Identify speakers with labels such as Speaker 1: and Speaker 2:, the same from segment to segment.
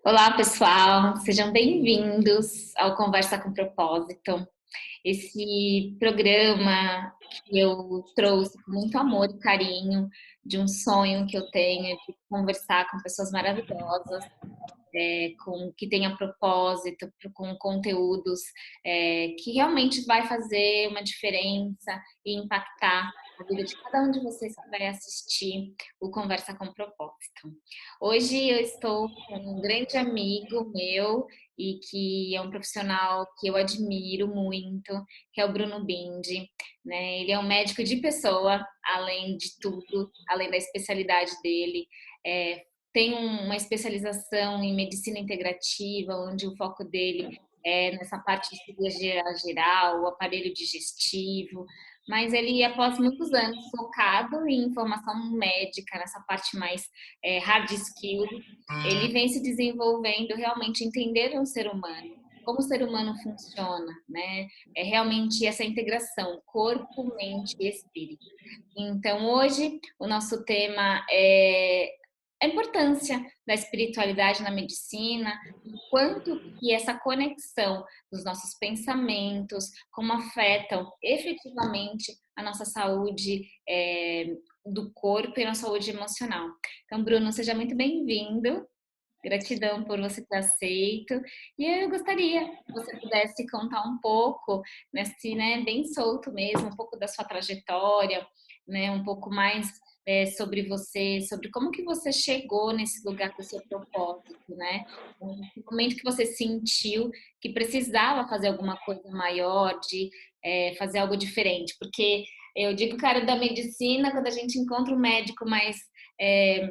Speaker 1: Olá, pessoal, sejam bem-vindos ao Conversa com Propósito. Esse programa que eu trouxe com muito amor e carinho de um sonho que eu tenho de conversar com pessoas maravilhosas, com que tenha propósito, com conteúdos que realmente vai fazer uma diferença e impactar a vida de cada um de vocês que vai assistir o Conversa com Propósito. Hoje eu estou com um grande amigo meu e que é um profissional que eu admiro muito, que é o Bruno Bindi, né? Ele é um médico de pessoa, além de tudo, além da especialidade dele. É, Tem uma especialização em medicina integrativa, onde o foco dele é nessa parte de cirurgia geral, o aparelho digestivo, mas ele, após muitos anos focado em informação médica, nessa parte mais hard skill, ele vem se desenvolvendo realmente entender o ser humano, como o ser humano funciona, né? É realmente essa integração corpo, mente e espírito. Então, hoje, o nosso tema é a importância da espiritualidade na medicina, o quanto que essa conexão dos nossos pensamentos, como afetam efetivamente a nossa saúde do corpo e a nossa saúde emocional. Então, Bruno, seja muito bem-vindo. Gratidão por você ter aceito. E eu gostaria que você pudesse contar um pouco, nesse, né, bem solto mesmo, um pouco da sua trajetória, né, um pouco mais sobre você, sobre como que você chegou nesse lugar do seu propósito, né? No momento que você sentiu que precisava fazer alguma coisa maior, de fazer algo diferente, porque eu digo, cara, da medicina, quando a gente encontra um médico é,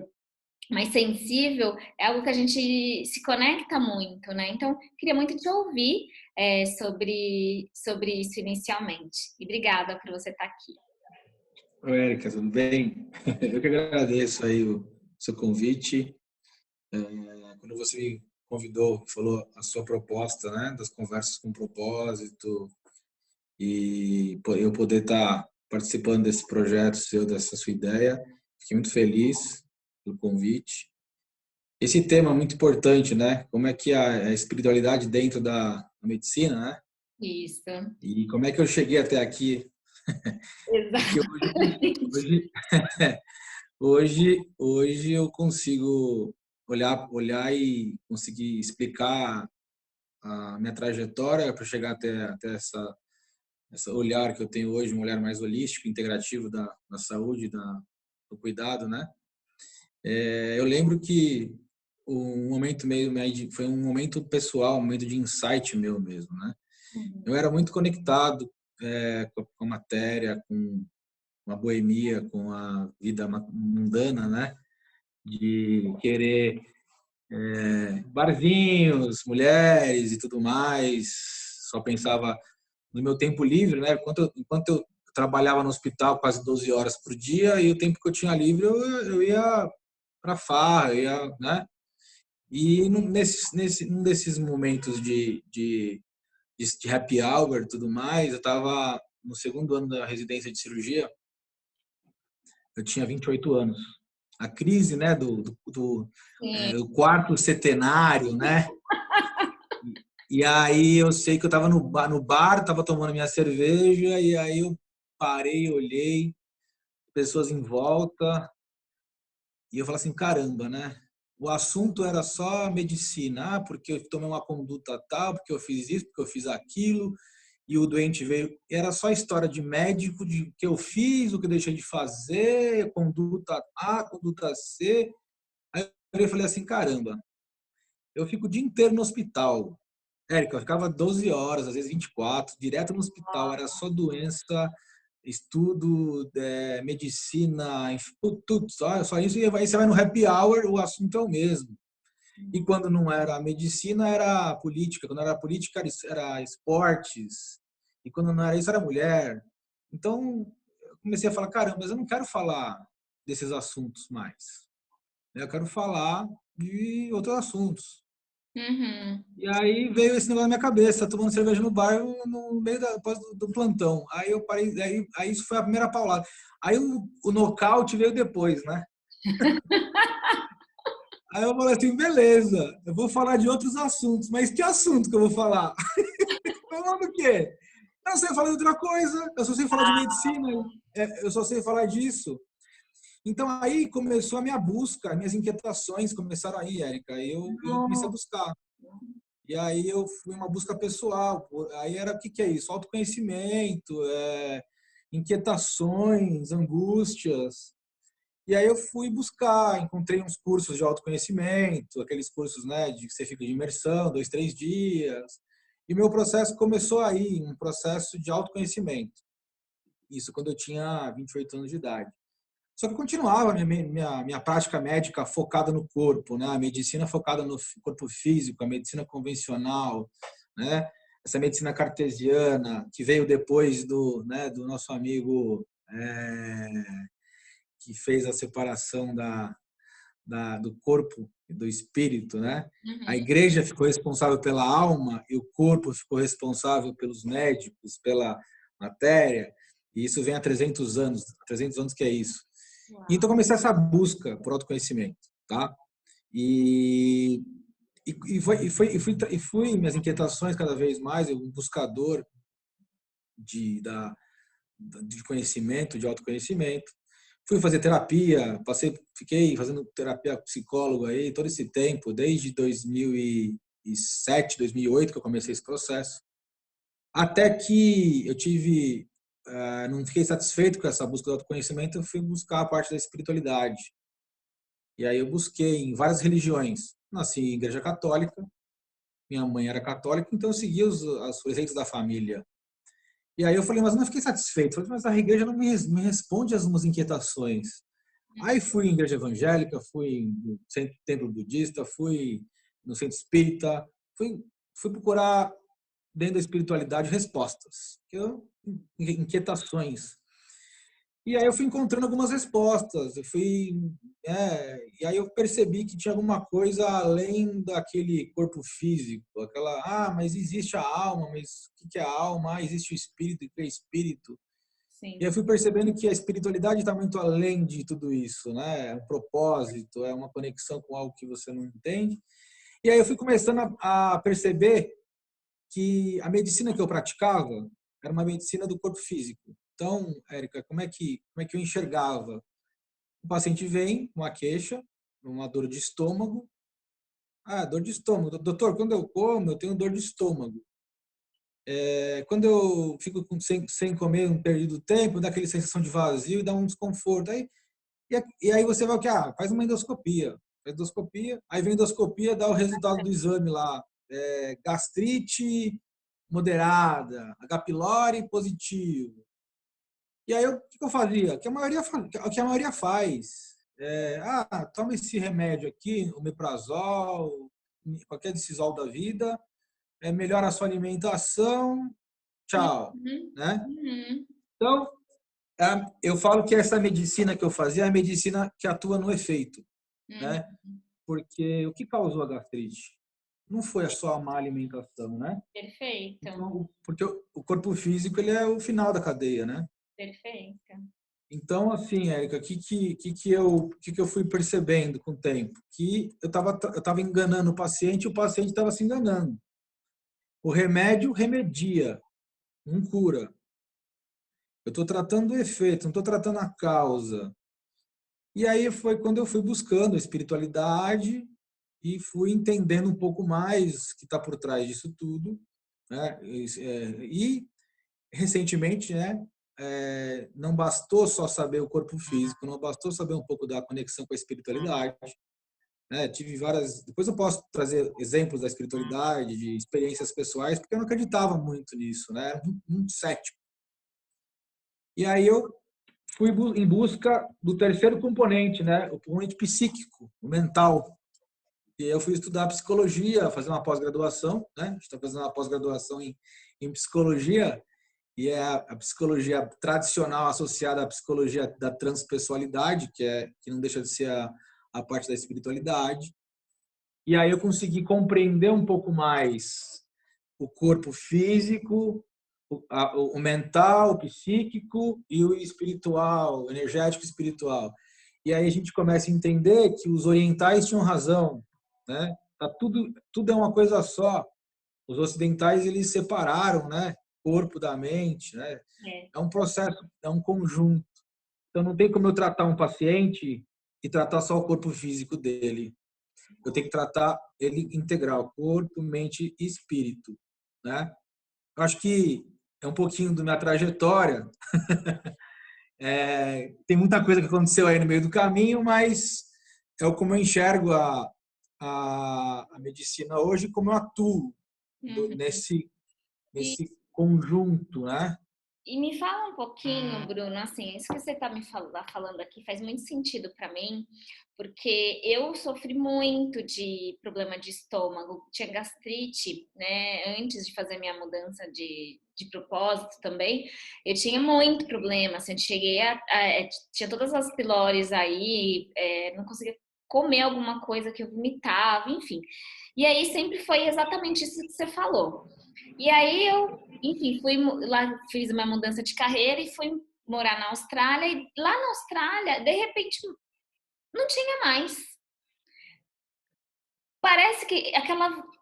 Speaker 1: mais sensível, é algo que a gente se conecta muito, né? Então, queria muito te ouvir sobre isso inicialmente. E obrigada por você estar aqui.
Speaker 2: Oi, Érica, tudo bem? Eu que agradeço aí o seu convite. Quando você me convidou, falou a sua proposta, né, das conversas com propósito e eu poder estar participando desse projeto seu, dessa sua ideia, fiquei muito feliz pelo convite. Esse tema é muito importante, né? Como é que a espiritualidade dentro da medicina, né?
Speaker 1: Isso,
Speaker 2: E como é que eu cheguei até aqui? Porque
Speaker 1: exatamente.
Speaker 2: hoje hoje eu consigo olhar e conseguir explicar a minha trajetória para chegar até essa olhar que eu tenho hoje, um olhar mais holístico, integrativo da saúde, do cuidado, né? Eu lembro que um momento foi um momento pessoal, um momento de insight meu mesmo, né? Eu era muito conectado com a matéria, com a boemia, com a vida mundana, né? De querer barzinhos, mulheres e tudo mais. Só pensava no meu tempo livre, né? Enquanto eu trabalhava no hospital quase 12 horas por dia e o tempo que eu tinha livre eu ia para farra, né? E num desses momentos de happy hour e tudo mais, eu estava no segundo ano da residência de cirurgia, eu tinha 28 anos. A crise, né,
Speaker 1: Sim.
Speaker 2: do quarto centenário, né? E aí eu sei que eu estava no bar, estava tomando minha cerveja, e aí eu parei, olhei, pessoas em volta, e eu falei assim, caramba, né? O assunto era só medicina, porque eu tomei uma conduta tal, porque eu fiz isso, porque eu fiz aquilo, e o doente veio. Era só história de médico, de o que eu fiz, o que eu deixei de fazer, conduta A, conduta C. Aí eu falei assim, caramba, eu fico o dia inteiro no hospital. Érica, eu ficava 12 horas, às vezes 24, direto no hospital, era só doença, estudo, medicina, tudo, só isso. E aí você vai no happy hour, o assunto é o mesmo. E quando não era medicina, era política. Quando era política, era esportes. E quando não era isso, era mulher. Então, eu comecei a falar, caramba, mas eu não quero falar desses assuntos mais. Eu quero falar de outros assuntos.
Speaker 1: Uhum.
Speaker 2: E aí veio esse negócio na minha cabeça, tomando cerveja no bar no meio após do plantão. Aí eu parei, aí isso foi a primeira paulada. Aí o nocaute veio depois, né? Aí eu falei assim, beleza, eu vou falar de outros assuntos, mas que assunto que eu vou falar? Falar do quê? Eu não sei falar de outra coisa, eu só sei falar de medicina, eu só sei falar disso. Então aí começou a minha busca, minhas inquietações começaram aí, Érica. Eu comecei a
Speaker 1: Nossa.
Speaker 2: buscar. E aí eu fui uma busca pessoal. Aí era o que é isso? Autoconhecimento, inquietações, angústias. E aí eu fui buscar, encontrei uns cursos de autoconhecimento, aqueles cursos, né, de que você fica de imersão, 2, 3 dias. E meu processo começou aí, um processo de autoconhecimento. Isso quando eu tinha 28 anos de idade. Só que eu continuava minha prática médica focada no corpo, né? A medicina focada no corpo físico, a medicina convencional, né? Essa medicina cartesiana que veio depois do nosso amigo que fez a separação do corpo e do espírito, né? A
Speaker 1: Uhum.
Speaker 2: igreja ficou responsável pela alma e o corpo ficou responsável pelos médicos, pela matéria. E isso vem há 300 anos que é isso. Então
Speaker 1: Uau.
Speaker 2: comecei essa busca por autoconhecimento, tá? E fui minhas inquietações cada vez mais, eu um buscador de conhecimento, de autoconhecimento. Fui fazer terapia, fiquei fazendo terapia com psicólogo aí todo esse tempo, desde 2007, 2008 que eu comecei esse processo. Até que eu não fiquei satisfeito com essa busca do autoconhecimento, eu fui buscar a parte da espiritualidade. E aí eu busquei em várias religiões. Nasci em igreja católica, minha mãe era católica, então eu segui os preceitos da família. E aí eu falei, mas não fiquei satisfeito. Falei, mas a igreja não me responde às minhas inquietações. Aí fui em igreja evangélica, fui no templo budista, fui no centro espírita, fui procurar dentro da espiritualidade respostas, inquietações. E aí eu fui encontrando algumas respostas. E aí eu percebi que tinha alguma coisa além daquele corpo físico, mas existe a alma, mas o que é a alma? Existe o espírito, o que é espírito? E aí eu
Speaker 1: Sim.
Speaker 2: fui percebendo que a espiritualidade está muito além de tudo isso, né? É um propósito, é uma conexão com algo que você não entende. E aí eu fui começando a perceber que a medicina que eu praticava era uma medicina do corpo físico. Então, Érica, como é que eu enxergava? O paciente vem com uma queixa, uma dor de estômago. Ah, dor de estômago. Doutor, quando eu como, eu tenho dor de estômago. Quando eu fico sem comer um perdido tempo, dá aquela sensação de vazio e dá um desconforto. E aí você vai o que? Faz uma endoscopia. Endoscopia, aí vem a endoscopia, dá o resultado do exame lá. Gastrite moderada, H. pylori positivo. E aí, o que eu fazia? O que a maioria faz. Toma esse remédio aqui, omeprazol, qualquer decisol da vida, melhora a sua alimentação, tchau.
Speaker 1: Uhum.
Speaker 2: Né?
Speaker 1: Uhum.
Speaker 2: Então, eu falo que essa medicina que eu fazia é a medicina que atua no efeito. Né?
Speaker 1: Uhum.
Speaker 2: Porque o que causou a gastrite? Não foi só a má alimentação, né?
Speaker 1: Perfeito.
Speaker 2: Então, porque o corpo físico ele é o final da cadeia, né?
Speaker 1: Perfeito.
Speaker 2: Então, assim, Érica, o que eu fui percebendo com o tempo? Que eu tava enganando o paciente e o paciente estava se enganando. O remédio remedia, não cura. Eu estou tratando o efeito, não estou tratando a causa. E aí foi quando eu fui buscando a espiritualidade e fui entendendo um pouco mais o que está por trás disso tudo. Né? E recentemente, né, não bastou só saber o corpo físico, não bastou saber um pouco da conexão com a espiritualidade. Né? Tive várias. Depois eu posso trazer exemplos da espiritualidade, de experiências pessoais, porque eu não acreditava muito nisso, né? Era muito cético. E aí eu fui em busca do terceiro componente, né? O componente psíquico, o mental. E eu fui estudar psicologia, fazer uma pós-graduação, né? A gente está fazendo uma pós-graduação em psicologia, e é a psicologia tradicional associada à psicologia da transpessoalidade, que não deixa de ser a parte da espiritualidade. E aí eu consegui compreender um pouco mais o corpo físico, o mental, o psíquico e o espiritual, o energético e espiritual. E aí a gente começa a entender que os orientais tinham razão, né? Tá tudo é uma coisa só. Os ocidentais eles separaram, né? Corpo da mente, né?
Speaker 1: É.
Speaker 2: É um processo, é um conjunto. Então não tem como eu tratar um paciente e tratar só o corpo físico dele. Eu tenho que tratar ele integral, corpo, mente e espírito, né? Eu acho que é um pouquinho da minha trajetória. Tem muita coisa que aconteceu aí no meio do caminho, mas é como eu enxergo a medicina hoje, como eu atuo
Speaker 1: Uhum. E,
Speaker 2: nesse conjunto, né?
Speaker 1: e me fala um pouquinho, Bruno, assim, isso que você está me falando aqui faz muito sentido para mim, porque eu sofri muito de problema de estômago, tinha gastrite, né? Antes de fazer minha mudança de propósito também, eu tinha muito problema, assim, eu cheguei tinha todas as pilores aí, não conseguia comer alguma coisa que eu vomitava, enfim. E aí sempre foi exatamente isso que você falou. E aí eu, enfim, fui lá, fiz uma mudança de carreira e fui morar na Austrália. E lá na Austrália, de repente, não tinha mais. Parece que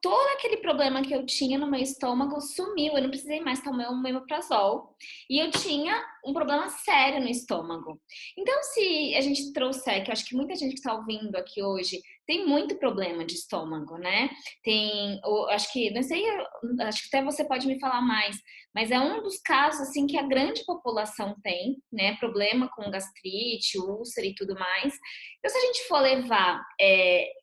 Speaker 1: todo aquele problema que eu tinha no meu estômago sumiu. Eu não precisei mais tomar um omeprazol. E eu tinha um problema sério no estômago. Então, se a gente trouxer, que eu acho que muita gente que está ouvindo aqui hoje tem muito problema de estômago, né? Acho que, não sei, acho que até você pode me falar mais, mas é um dos casos, assim, que a grande população tem, né? Problema com gastrite, úlcera e tudo mais. Então, se a gente for levar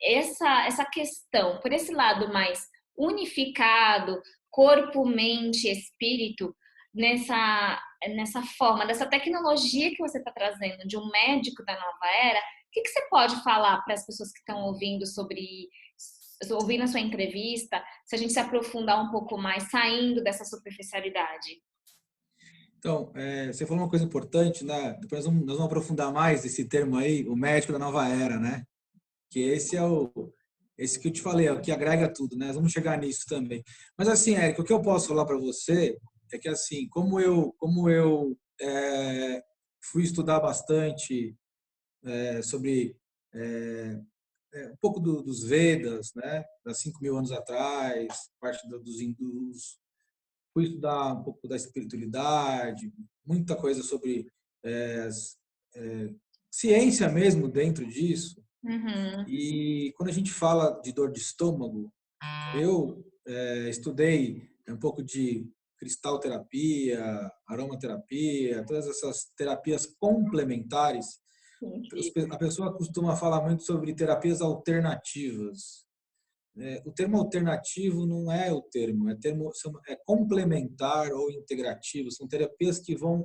Speaker 1: essa questão por esse lado mais unificado, corpo, mente, espírito, nessa forma, dessa tecnologia que você está trazendo de um médico da nova era, o que você pode falar para as pessoas que estão ouvindo ouvindo a sua entrevista, se a gente se aprofundar um pouco mais, saindo dessa superficialidade?
Speaker 2: Então, você falou uma coisa importante, né? Depois nós vamos aprofundar mais esse termo aí, o médico da nova era, né? Que esse que eu te falei, é o que agrega tudo, né? Vamos chegar nisso também. Mas assim, Érico, o que eu posso falar para você é que assim, fui estudar bastante sobre um pouco dos Vedas, né? Há 5.000 anos atrás, parte dos hindus, fui estudar um pouco da espiritualidade, muita coisa sobre é, é, ciência mesmo dentro disso.
Speaker 1: Uhum.
Speaker 2: E quando a gente fala de dor de estômago, eu estudei um pouco de cristalterapia, aromaterapia, todas essas terapias complementares.
Speaker 1: Incrível.
Speaker 2: A pessoa costuma falar muito sobre terapias alternativas. O termo alternativo não é o termo, é complementar ou integrativo. São terapias que vão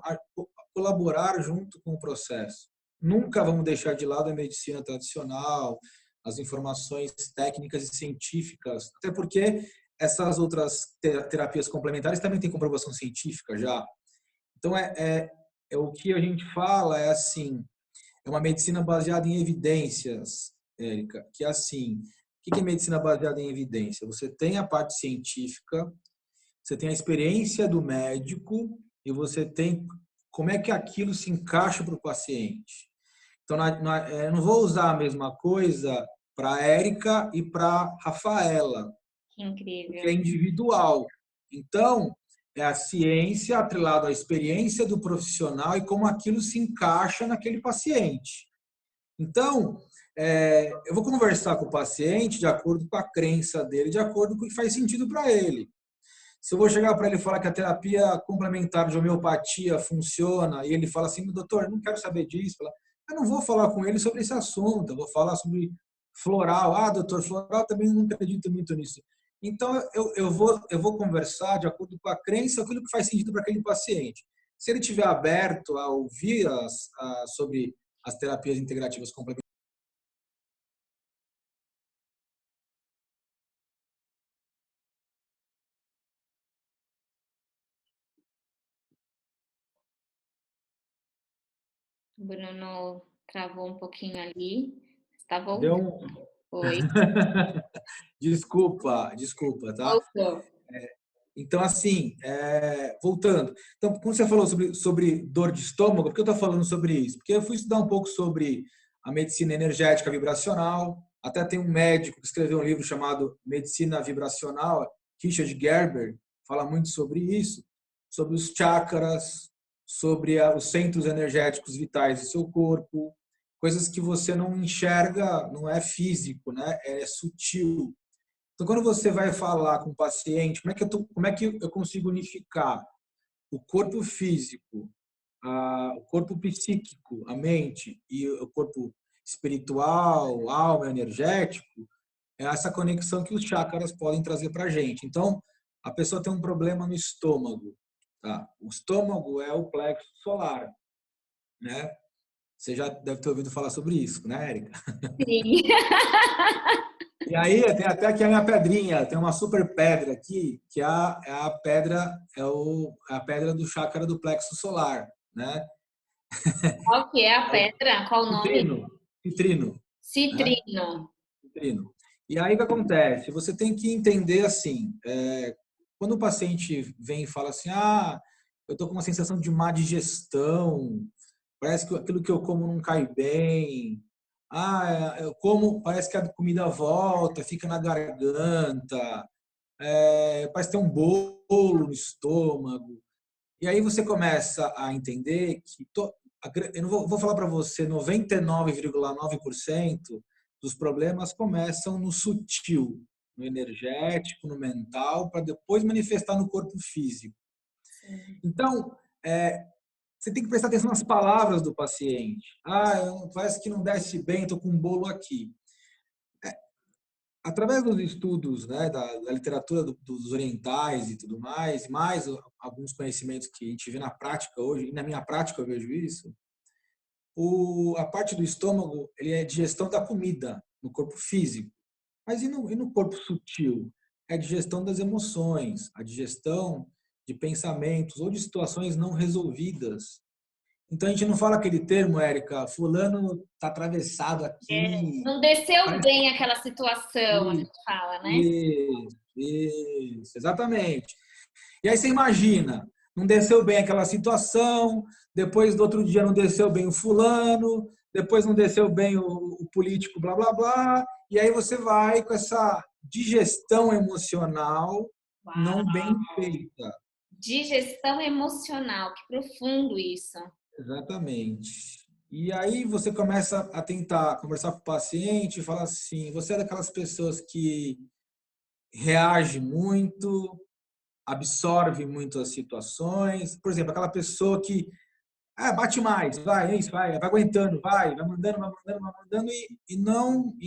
Speaker 2: colaborar junto com o processo. Nunca vamos deixar de lado a medicina tradicional, as informações técnicas e científicas, até porque essas outras terapias complementares também têm comprovação científica já. Então, o que a gente fala é assim, é uma medicina baseada em evidências, Érica, que é assim, o que é medicina baseada em evidência? Você tem a parte científica, você tem a experiência do médico e você tem como é que aquilo se encaixa para o paciente. Então, eu não vou usar a mesma coisa para a Érica e para a Rafaela,
Speaker 1: Que
Speaker 2: porque é
Speaker 1: incrível.
Speaker 2: individual. Então, é a ciência atrelada à experiência do profissional e como aquilo se encaixa naquele paciente. Então, eu vou conversar com o paciente de acordo com a crença dele, de acordo com o que faz sentido para ele. Se eu vou chegar para ele e falar que a terapia complementar de homeopatia funciona, e ele fala assim, doutor, não quero saber disso, eu não vou falar com ele sobre esse assunto, eu vou falar sobre floral. Ah, doutor, floral também não acredito muito nisso. Então, eu vou conversar de acordo com a crença, aquilo que faz sentido para aquele paciente. Se ele estiver aberto a ouvir sobre as terapias integrativas complementares,
Speaker 1: O Bruno travou um pouquinho ali. Está
Speaker 2: deu
Speaker 1: voltando. Oi.
Speaker 2: desculpa, tá?
Speaker 1: Voltou.
Speaker 2: Então, assim, voltando. Então, quando você falou sobre dor de estômago, por que eu estou falando sobre isso? Porque eu fui estudar um pouco sobre a medicina energética vibracional. Até tem um médico que escreveu um livro chamado Medicina Vibracional, Richard Gerber, fala muito sobre isso, sobre os chakras, sobre os centros energéticos vitais do seu corpo, coisas que você não enxerga, não é físico, né? É sutil. Então, quando você vai falar com o paciente, como é que eu consigo unificar o corpo físico, o corpo psíquico, a mente e o corpo espiritual, alma, energético, é essa conexão que os chakras podem trazer para a gente. Então, a pessoa tem um problema no estômago. Tá? O estômago é o plexo solar, né? Você já deve ter ouvido falar sobre isso, né, Érica?
Speaker 1: Sim.
Speaker 2: E aí, tem até aqui a minha pedrinha, tem uma super pedra aqui, que é a pedra, é a pedra do chakra do plexo solar, né?
Speaker 1: Qual que é a
Speaker 2: É o
Speaker 1: pedra? Qual o nome?
Speaker 2: citrino, citrino, né?
Speaker 1: Citrino.
Speaker 2: Citrino. E aí o que acontece? Você tem que entender assim, quando o paciente vem e fala assim, eu estou com uma sensação de má digestão, parece que aquilo que eu como não cai bem, eu como, parece que a comida volta, fica na garganta, parece ter um bolo no estômago. E aí você começa a entender que eu não vou falar para você 99,9% dos problemas começam no sutil, no energético, no mental, para depois manifestar no corpo físico.
Speaker 1: Sim.
Speaker 2: Então, você tem que prestar atenção nas palavras do paciente. Parece que não desce bem, estou com um bolo aqui. Através dos estudos, né, da literatura dos orientais e tudo mais alguns conhecimentos que a gente vê na prática hoje, e na minha prática eu vejo isso, a parte do estômago ele é digestão da comida no corpo físico. Mas e no corpo sutil? É a digestão das emoções, a digestão de pensamentos ou de situações não resolvidas. Então a gente não fala aquele termo, Érica, fulano está atravessado aqui,
Speaker 1: Não desceu
Speaker 2: parece
Speaker 1: bem aquela situação, a
Speaker 2: que
Speaker 1: gente fala, né?
Speaker 2: isso, exatamente. E aí você imagina, não desceu bem aquela situação, depois do outro dia não desceu bem o fulano, depois não desceu bem o político, blá blá blá, e aí você vai com essa digestão emocional não
Speaker 1: Uau.
Speaker 2: bem feita.
Speaker 1: Digestão emocional, que profundo isso.
Speaker 2: Exatamente. E aí você começa a tentar conversar com o paciente e falar assim, você é daquelas pessoas que reage muito, absorve muito as situações. Por exemplo, aquela pessoa que bate mais, vai, é isso, vai aguentando, vai mandando, vai mandando, vai mandando e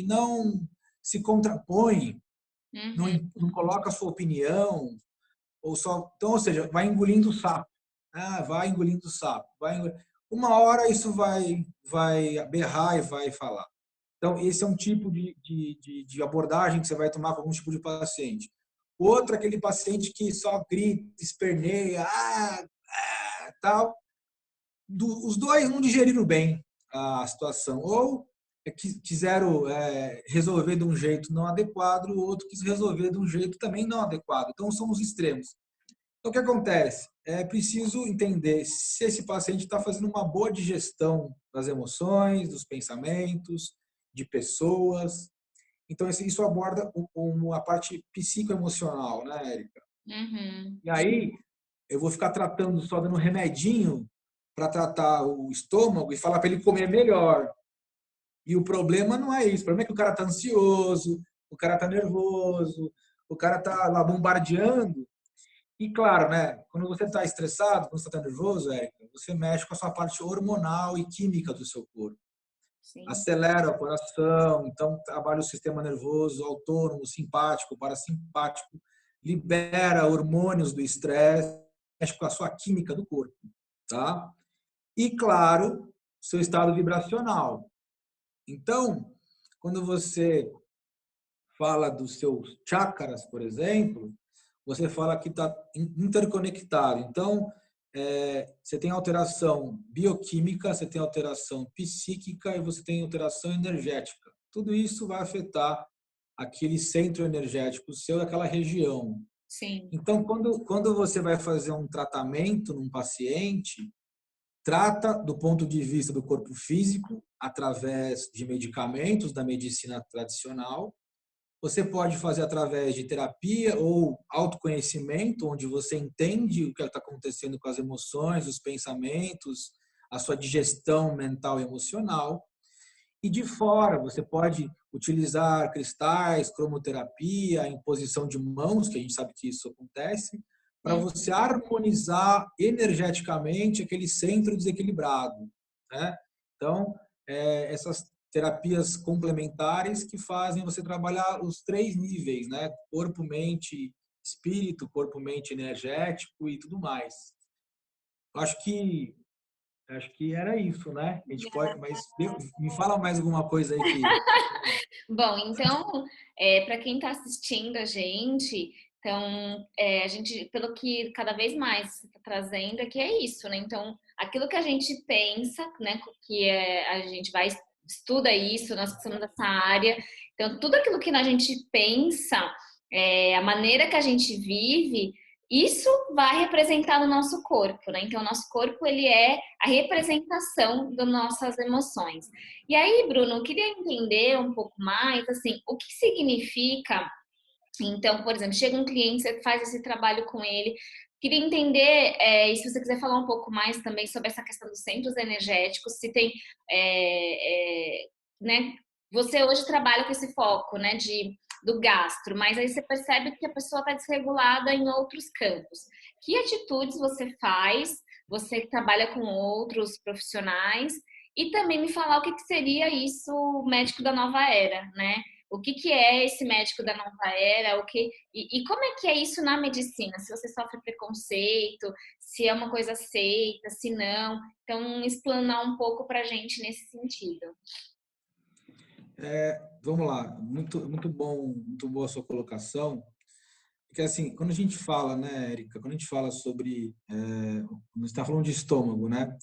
Speaker 2: não se contrapõe, não,
Speaker 1: Uhum.
Speaker 2: não coloca a sua opinião, ou seja, vai engolindo o sapo. Vai engolindo o sapo. Uma hora isso vai berrar e vai falar. Então, esse é um tipo de abordagem que você vai tomar com algum tipo de paciente. Outro, aquele paciente que só grita, esperneia, tal. Os dois não digeriram bem a situação. Ou quiseram resolver de um jeito não adequado, o outro quis resolver de um jeito também não adequado. Então, são os extremos. Então, o que acontece? É preciso entender se esse paciente está fazendo uma boa digestão das emoções, dos pensamentos, de pessoas. Então, isso aborda a parte psicoemocional, né, Érica?
Speaker 1: Uhum.
Speaker 2: E aí, eu vou ficar tratando, só dando remedinho para tratar o estômago e falar para ele comer melhor. E o problema não é isso. O problema é que o cara está ansioso, o cara está nervoso, o cara está lá bombardeando. E claro, né, quando você está estressado, quando você está nervoso, Érica, você mexe com a sua parte hormonal e química do seu corpo.
Speaker 1: Sim.
Speaker 2: Acelera o coração, então trabalha o sistema nervoso autônomo, simpático, parasimpático, libera hormônios do estresse, mexe com a sua química do corpo, tá? E claro, seu estado vibracional. Então, quando você fala dos seus chakras, por exemplo, você fala que está interconectado. Então, você tem alteração bioquímica, você tem alteração psíquica e você tem alteração energética. Tudo isso vai afetar aquele centro energético seu, daquela região.
Speaker 1: Sim.
Speaker 2: Então, quando você vai fazer um tratamento num paciente, trata do ponto de vista do corpo físico, através de medicamentos da medicina tradicional. Você pode fazer através de terapia ou autoconhecimento, onde você entende o que está acontecendo com as emoções, os pensamentos, a sua digestão mental e emocional. E de fora, você pode utilizar cristais, cromoterapia, imposição de mãos, que a gente sabe que isso acontece, para você harmonizar energeticamente aquele centro desequilibrado, né? Então, essas terapias complementares que fazem você trabalhar os 3 níveis, né? Corpo, mente, espírito, corpo, mente, energético e tudo mais. Acho que era isso, né? A gente pode, mas me fala mais alguma coisa aí que...
Speaker 1: Bom, então, para quem está assistindo a gente, então, a gente, pelo que cada vez mais você está trazendo, é que é isso, né? Então, aquilo que a gente pensa, né, a gente vai estuda isso, nós que somos dessa área, então, tudo aquilo que a gente pensa, a maneira que a gente vive, isso vai representar no nosso corpo, né? Então, o nosso corpo, ele é a representação das nossas emoções. E aí, Bruno, eu queria entender um pouco mais, assim, o que significa, então, por exemplo, chega um cliente, você faz esse trabalho com ele, queria entender, e se você quiser falar um pouco mais também sobre essa questão dos centros energéticos, se tem, né, você hoje trabalha com esse foco, né, do gastro, mas aí você percebe que a pessoa está desregulada em outros campos. Que atitudes você faz? Você que trabalha com outros profissionais e também me falar o que seria isso, o médico da nova era, né? O que é esse médico da nova era? E como é que é isso na medicina? Se você sofre preconceito, se é uma coisa aceita, se não. Então, explanar um pouco para a gente nesse sentido.
Speaker 2: Vamos lá, muito bom, muito boa a sua colocação. Porque assim, quando a gente fala, né, Érica, quando a gente fala sobre, você está falando de estômago, né?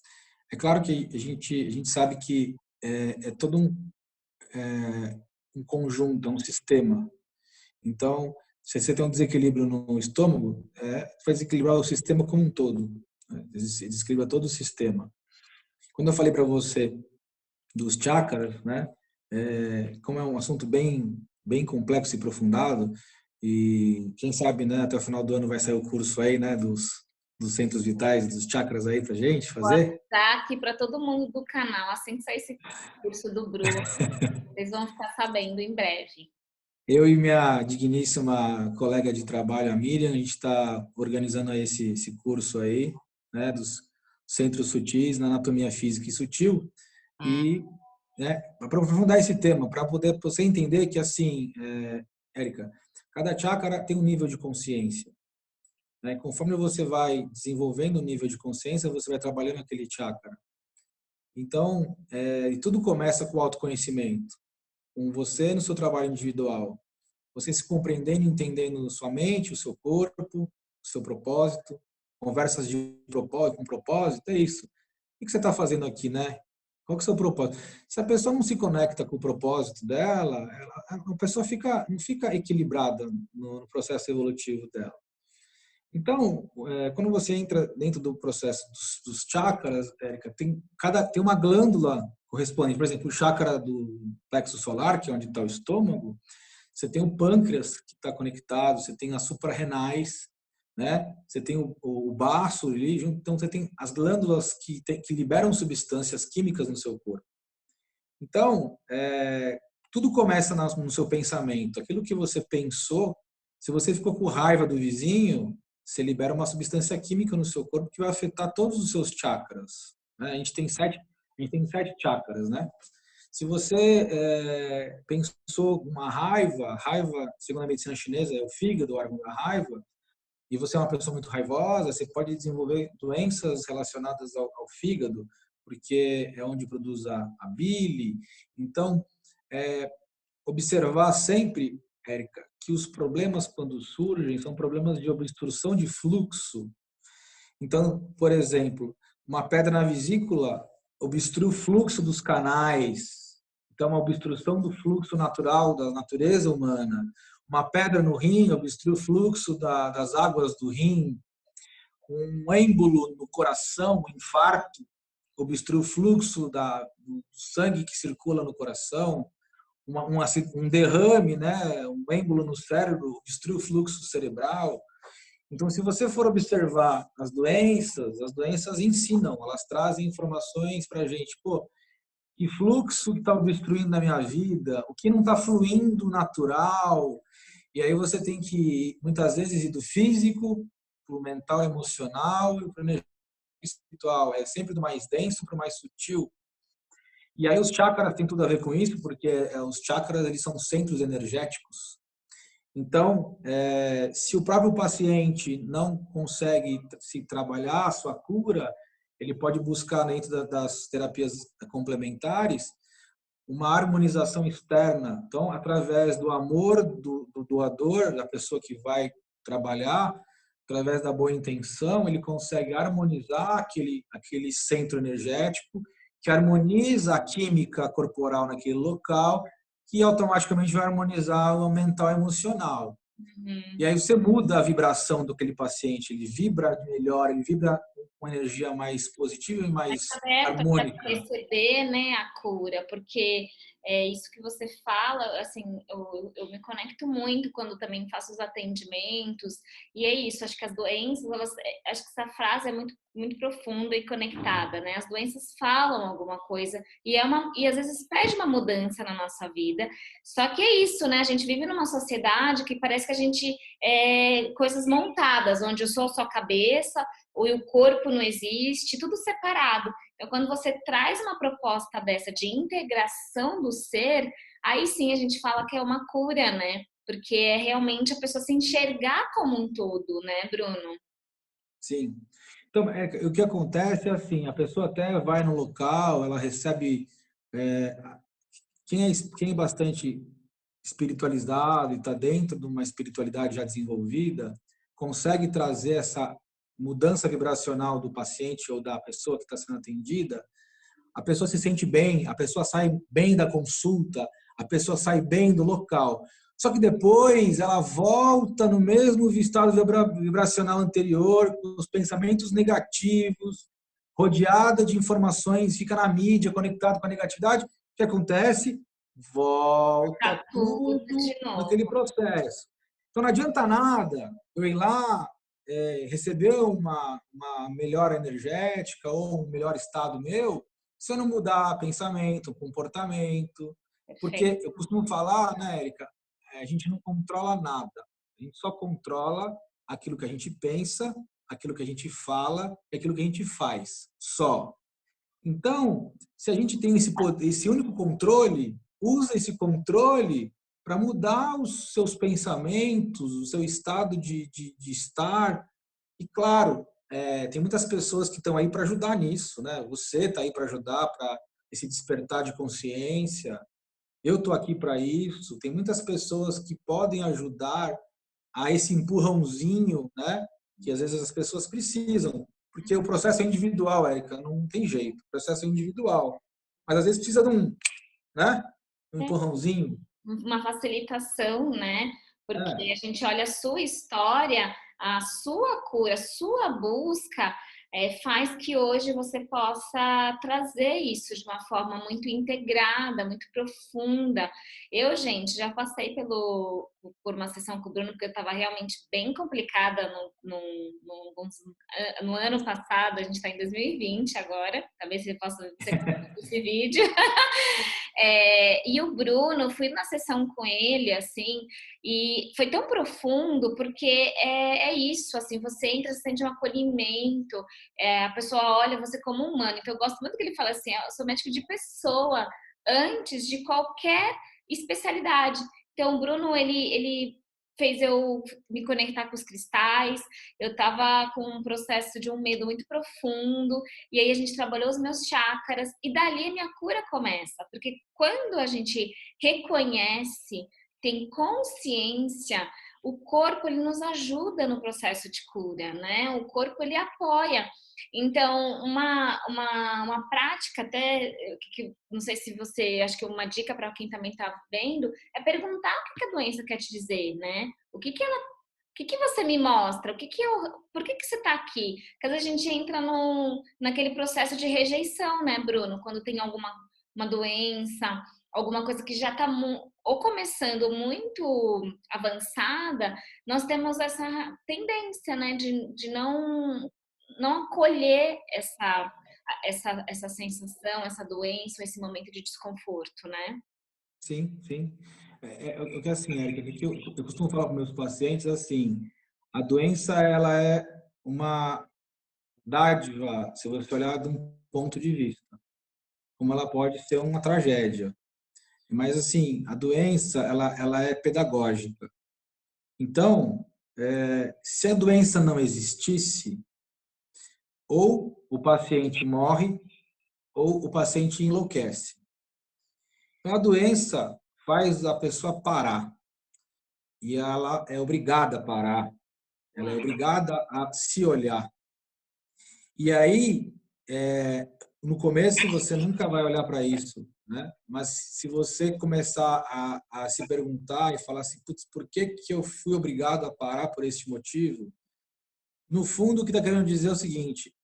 Speaker 2: É claro que a gente sabe que é todo um conjunto, é um sistema. Então, se você tem um desequilíbrio no estômago, vai desequilibrar o sistema como um todo, né? Desequilibra todo o sistema. Quando eu falei para você dos chakras, né? Como é um assunto bem complexo e aprofundado, e quem sabe, né, até o final do ano vai sair o curso aí, né, dos centros vitais, dos chakras aí pra gente
Speaker 1: Vou
Speaker 2: fazer.
Speaker 1: avisar aqui para todo mundo do canal, assim que sair esse curso do Bruno, vocês vão ficar sabendo em breve.
Speaker 2: Eu e minha digníssima colega de trabalho, a Miriam, a gente está organizando esse curso aí, né, dos centros sutis na anatomia física e sutil, e, né, para aprofundar esse tema, para poder você entender que, assim, Érica, cada chakra tem um nível de consciência, né? Conforme você vai desenvolvendo o nível de consciência, você vai trabalhando aquele chakra. Então, e tudo começa com o autoconhecimento, com você no seu trabalho individual. Você se compreendendo, entendendo sua mente, o seu corpo, o seu propósito, conversas de propósito, com propósito, é isso. O que você está fazendo aqui, né? Qual que é o seu propósito? Se a pessoa não se conecta com o propósito dela, a pessoa não fica equilibrada no processo evolutivo dela. Então, quando você entra dentro do processo dos chakras, Érica, tem uma glândula correspondente. Por exemplo, o chakra do plexo solar, que é onde está o estômago, você tem o pâncreas que está conectado, você tem as suprarrenais, né? Você tem o baço ali, então você tem as glândulas que liberam substâncias químicas no seu corpo. Então, tudo começa no seu pensamento. Aquilo que você pensou, se você ficou com raiva do vizinho, você libera uma substância química no seu corpo que vai afetar todos os seus chakras, né? A gente tem sete chakras, né? Se você pensou uma raiva, segundo a medicina chinesa, é o fígado, o órgão da raiva, e você é uma pessoa muito raivosa, você pode desenvolver doenças relacionadas ao fígado, porque é onde produz a bile. Então, observar sempre, Érica, que os problemas, quando surgem, são problemas de obstrução de fluxo. Então, por exemplo, uma pedra na vesícula obstrui o fluxo dos canais. Então, uma obstrução do fluxo natural da natureza humana. Uma pedra no rim obstrui o fluxo das águas do rim. Um êmbolo no coração, um infarto, obstrui o fluxo do sangue que circula no coração, um derrame, né, um êmbolo no cérebro, obstrui o fluxo cerebral. Então, se você for observar as doenças ensinam, elas trazem informações para a gente. Pô, que fluxo que está obstruindo na minha vida? O que não está fluindo natural? E aí você tem que, muitas vezes, ir do físico para o mental, emocional e para o espiritual. É sempre do mais denso para o mais sutil. E aí os chakras têm tudo a ver com isso, porque os chakras eles são centros energéticos. Então, se o próprio paciente não consegue se trabalhar a sua cura, ele pode buscar dentro das terapias complementares uma harmonização externa. Então, através do amor do doador, da pessoa que vai trabalhar, através da boa intenção, ele consegue harmonizar aquele centro energético, que harmoniza a química corporal naquele local, que automaticamente vai harmonizar o mental e emocional. E aí você muda a vibração daquele paciente, ele vibra melhor, ele vibra com energia mais positiva e mais
Speaker 1: Aberta para
Speaker 2: harmônica.
Speaker 1: receber, né, a cura, porque é isso que você fala, assim, eu me conecto muito quando também faço os atendimentos, e é isso, acho que as doenças, acho que essa frase é muito profunda e conectada, né? As doenças falam alguma coisa e às vezes pede uma mudança na nossa vida. Só que é isso, né? A gente vive numa sociedade que parece que a gente coisas montadas, onde eu sou só cabeça, ou o corpo não existe, tudo separado. Então, quando você traz uma proposta dessa de integração do ser, aí sim a gente fala que é uma cura, né? Porque é realmente a pessoa se enxergar como um todo, né, Bruno?
Speaker 2: Sim. Então, o que acontece é assim, a pessoa até vai no local, ela recebe é, quem é bastante espiritualizado e está dentro de uma espiritualidade já desenvolvida, consegue trazer essa mudança vibracional do paciente ou da pessoa que está sendo atendida, a pessoa se sente bem, a pessoa sai bem da consulta, a pessoa sai bem do local. Só que depois ela volta no mesmo estado vibracional anterior, com os pensamentos negativos, rodeada de informações, fica na mídia, conectado com a negatividade. O que acontece? Volta
Speaker 1: Tá tudo
Speaker 2: tudo
Speaker 1: de novo.
Speaker 2: naquele processo. Então não adianta nada eu ir lá, receber uma melhora energética ou um melhor estado meu, se eu não mudar pensamento, comportamento. Porque
Speaker 1: Perfeito.
Speaker 2: eu costumo falar, né, Érica, a gente não controla nada. A gente só controla aquilo que a gente pensa, aquilo que a gente fala e aquilo que a gente faz. Só. Então, se a gente tem esse único controle, usa esse controle para mudar os seus pensamentos, o seu estado de estar. E, claro, tem muitas pessoas que estão aí para ajudar nisso, né? Você está aí para ajudar, para esse despertar de consciência. Eu estou aqui para isso. Tem muitas pessoas que podem ajudar a esse empurrãozinho, né? Que às vezes as pessoas precisam, porque o processo é individual, Érica, não tem jeito. O processo é individual, mas às vezes precisa de né? Um
Speaker 1: É
Speaker 2: empurrãozinho.
Speaker 1: uma facilitação, né? Porque
Speaker 2: É,
Speaker 1: a gente olha a sua história, a sua cura, a sua busca, faz que hoje você possa trazer isso de uma forma muito integrada, muito profunda. Eu, gente, já passei por uma sessão com o Bruno, porque eu estava realmente bem complicada no ano passado, a gente está em 2020 agora, talvez você possa ver esse vídeo. E o Bruno, fui na sessão com ele, assim, e foi tão profundo, porque é isso, assim, você entra, você sente um acolhimento, a pessoa olha você como humano. Então, eu gosto muito que ele fala assim, eu sou médico de pessoa, antes de qualquer especialidade. Então, o Bruno, ele fez eu me conectar com os cristais, eu estava com um processo de um medo muito profundo, e aí a gente trabalhou os meus chakras e dali a minha cura começa, porque quando a gente reconhece, tem consciência, o corpo ele nos ajuda no processo de cura, né? O corpo ele apoia. Então, uma prática até, que não sei se você, acho que uma dica para quem também está vendo, é perguntar o que a doença quer te dizer, né? O que ela que você me mostra? Por que você está aqui? Porque às vezes a gente entra naquele processo de rejeição, né, Bruno? Quando tem alguma uma doença, alguma coisa que já está ou começando muito avançada, nós temos essa tendência, né, de não acolher essa sensação, essa doença, esse momento de desconforto, né?
Speaker 2: Sim, sim. O que assim, Érica, o que eu costumo falar para meus pacientes assim, a doença ela é uma dádiva, se você olhar de um ponto de vista, como ela pode ser uma tragédia. Mas assim, a doença ela é pedagógica. Então, se a doença não existisse, ou o paciente morre ou o paciente enlouquece. Então, a doença faz a pessoa parar e ela é obrigada a parar, ela é obrigada a se olhar. E aí, no começo, você nunca vai olhar para isso, né? Mas se você começar a se perguntar e falar assim, putz, por que que eu fui obrigado a parar por este motivo? No fundo, o que está querendo dizer é o seguinte,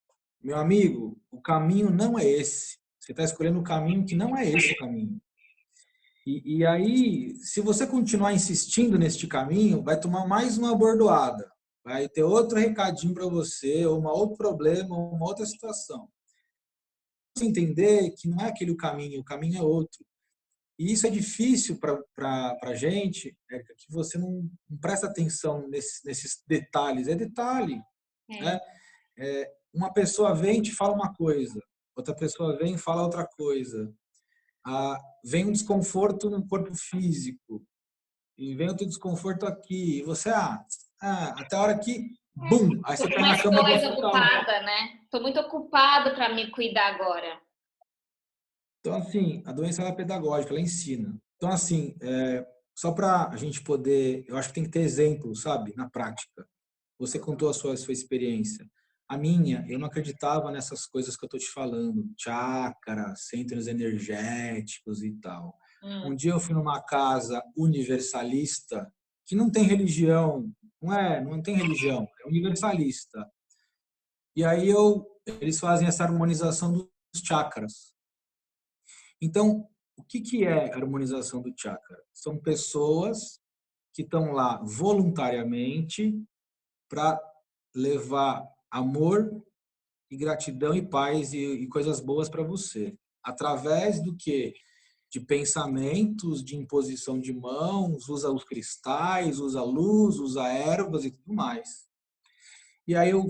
Speaker 2: meu amigo, o caminho não é esse. Você está escolhendo um caminho que não é esse o caminho. E aí, se você continuar insistindo neste caminho, vai tomar mais uma bordoada. Vai ter outro recadinho para você, ou um outro problema, ou uma outra situação. Você entender que não é aquele o caminho é outro. E isso é difícil para a gente, Érica, que você não presta atenção nesses detalhes. É detalhe,
Speaker 1: É.
Speaker 2: né? Uma pessoa vem e te fala uma coisa, outra pessoa vem e fala outra coisa. Vem um desconforto no corpo físico, e vem outro desconforto aqui, e você, até a hora que, bum, aí
Speaker 1: Tô
Speaker 2: você
Speaker 1: com
Speaker 2: cai na
Speaker 1: mais
Speaker 2: cama do
Speaker 1: coisa
Speaker 2: hospital.
Speaker 1: ocupada, né? Tô muito ocupado para me cuidar agora.
Speaker 2: Então, assim, a doença ela é pedagógica, ela ensina. Então, assim, só para a gente poder, eu acho que tem que ter exemplo, sabe, na prática. Você contou a sua experiência. A minha, eu não acreditava nessas coisas que eu estou te falando, chácara, centros energéticos e tal. Um dia eu fui numa casa universalista que não tem religião, não tem religião, é universalista. E aí eles fazem essa harmonização dos chakras. Então, o que é a harmonização do chakra? São pessoas que estão lá voluntariamente para levar amor e gratidão e paz e coisas boas para você. Através do que? De pensamentos, de imposição de mãos, usa os cristais, usa luz, usa ervas e tudo mais. E aí eu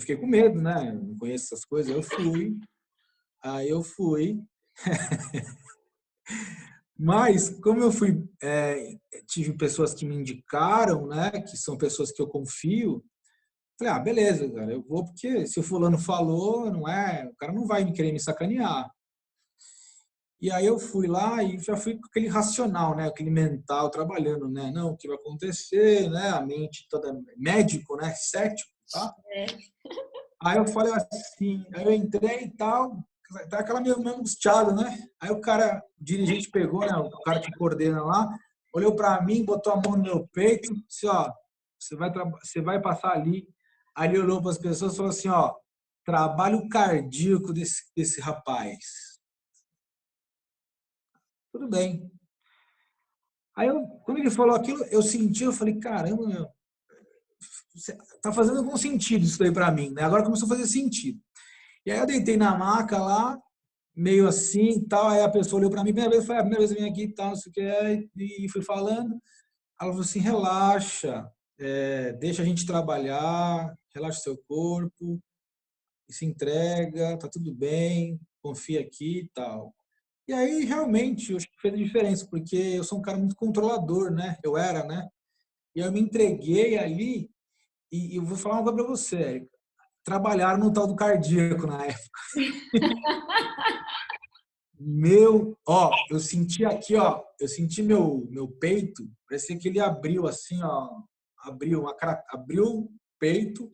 Speaker 2: fiquei com medo, né? Não conheço essas coisas, aí eu fui, mas como tive pessoas que me indicaram, né? Que são pessoas que eu confio. Falei, beleza, cara, eu vou porque se o fulano falou, não é, o cara não vai me querer me sacanear. E aí eu fui lá e já fui com aquele racional, né, aquele mental trabalhando, né, não, o que vai acontecer, né, a mente toda médico, né, cético, tá?
Speaker 1: É.
Speaker 2: Aí eu falei assim, aí eu entrei e tal, tá aquela meio angustiada, né? Aí o dirigente pegou, né, o cara que coordena lá, olhou para mim, botou a mão no meu peito, disse, ó, você vai passar ali. Aí ele olhou para as pessoas e falou assim, ó, trabalho cardíaco desse rapaz. Tudo bem. Aí quando ele falou aquilo, eu senti, eu falei, caramba, meu, tá fazendo algum sentido isso daí para mim, né? Agora começou a fazer sentido. E aí eu deitei na maca lá, meio assim e tal, aí a pessoa olhou para mim, primeira vez, eu falei, a primeira vez eu vim aqui e tal, não sei o que, e fui falando. Ela falou assim, relaxa, deixa a gente trabalhar, relaxa seu corpo, se entrega, tá tudo bem, confia aqui e tal. E aí, realmente, eu acho que fez a diferença, porque eu sou um cara muito controlador, né? Eu era, né? E eu me entreguei ali, e eu vou falar uma coisa para você, Érica. Trabalharam no tal do cardíaco na época. Eu senti aqui, ó, eu senti meu peito, parecia que ele abriu assim, ó, abriu o peito,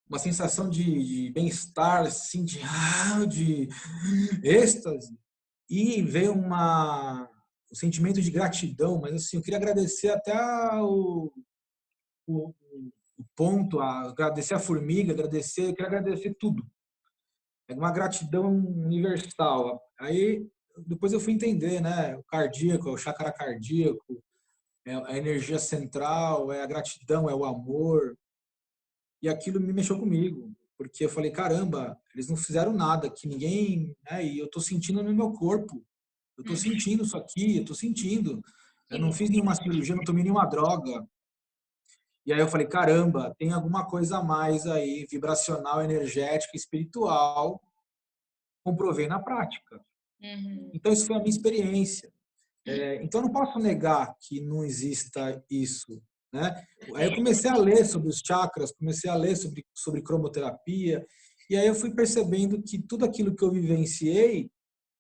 Speaker 2: uma sensação de bem-estar, assim, de êxtase. E veio um sentimento de gratidão, mas assim, eu queria agradecer até o ponto, agradecer a formiga, eu quero agradecer tudo. É uma gratidão universal. Aí depois eu fui entender, né? O cardíaco, é o chakra cardíaco, é a energia central, é a gratidão, é o amor. E aquilo me mexeu comigo, porque eu falei, caramba, eles não fizeram nada, que ninguém, né? E eu tô sentindo no meu corpo. Eu tô sentindo isso aqui, eu tô sentindo. Eu não fiz nenhuma cirurgia, não tomei nenhuma droga. E aí eu falei, caramba, tem alguma coisa a mais aí, vibracional, energética, espiritual. Comprovei na prática.
Speaker 1: Uhum.
Speaker 2: Então, isso foi a minha experiência. Então, eu não posso negar que não exista isso, né? Aí eu comecei a ler sobre os chakras, comecei a ler sobre cromoterapia, e aí eu fui percebendo que tudo aquilo que eu vivenciei,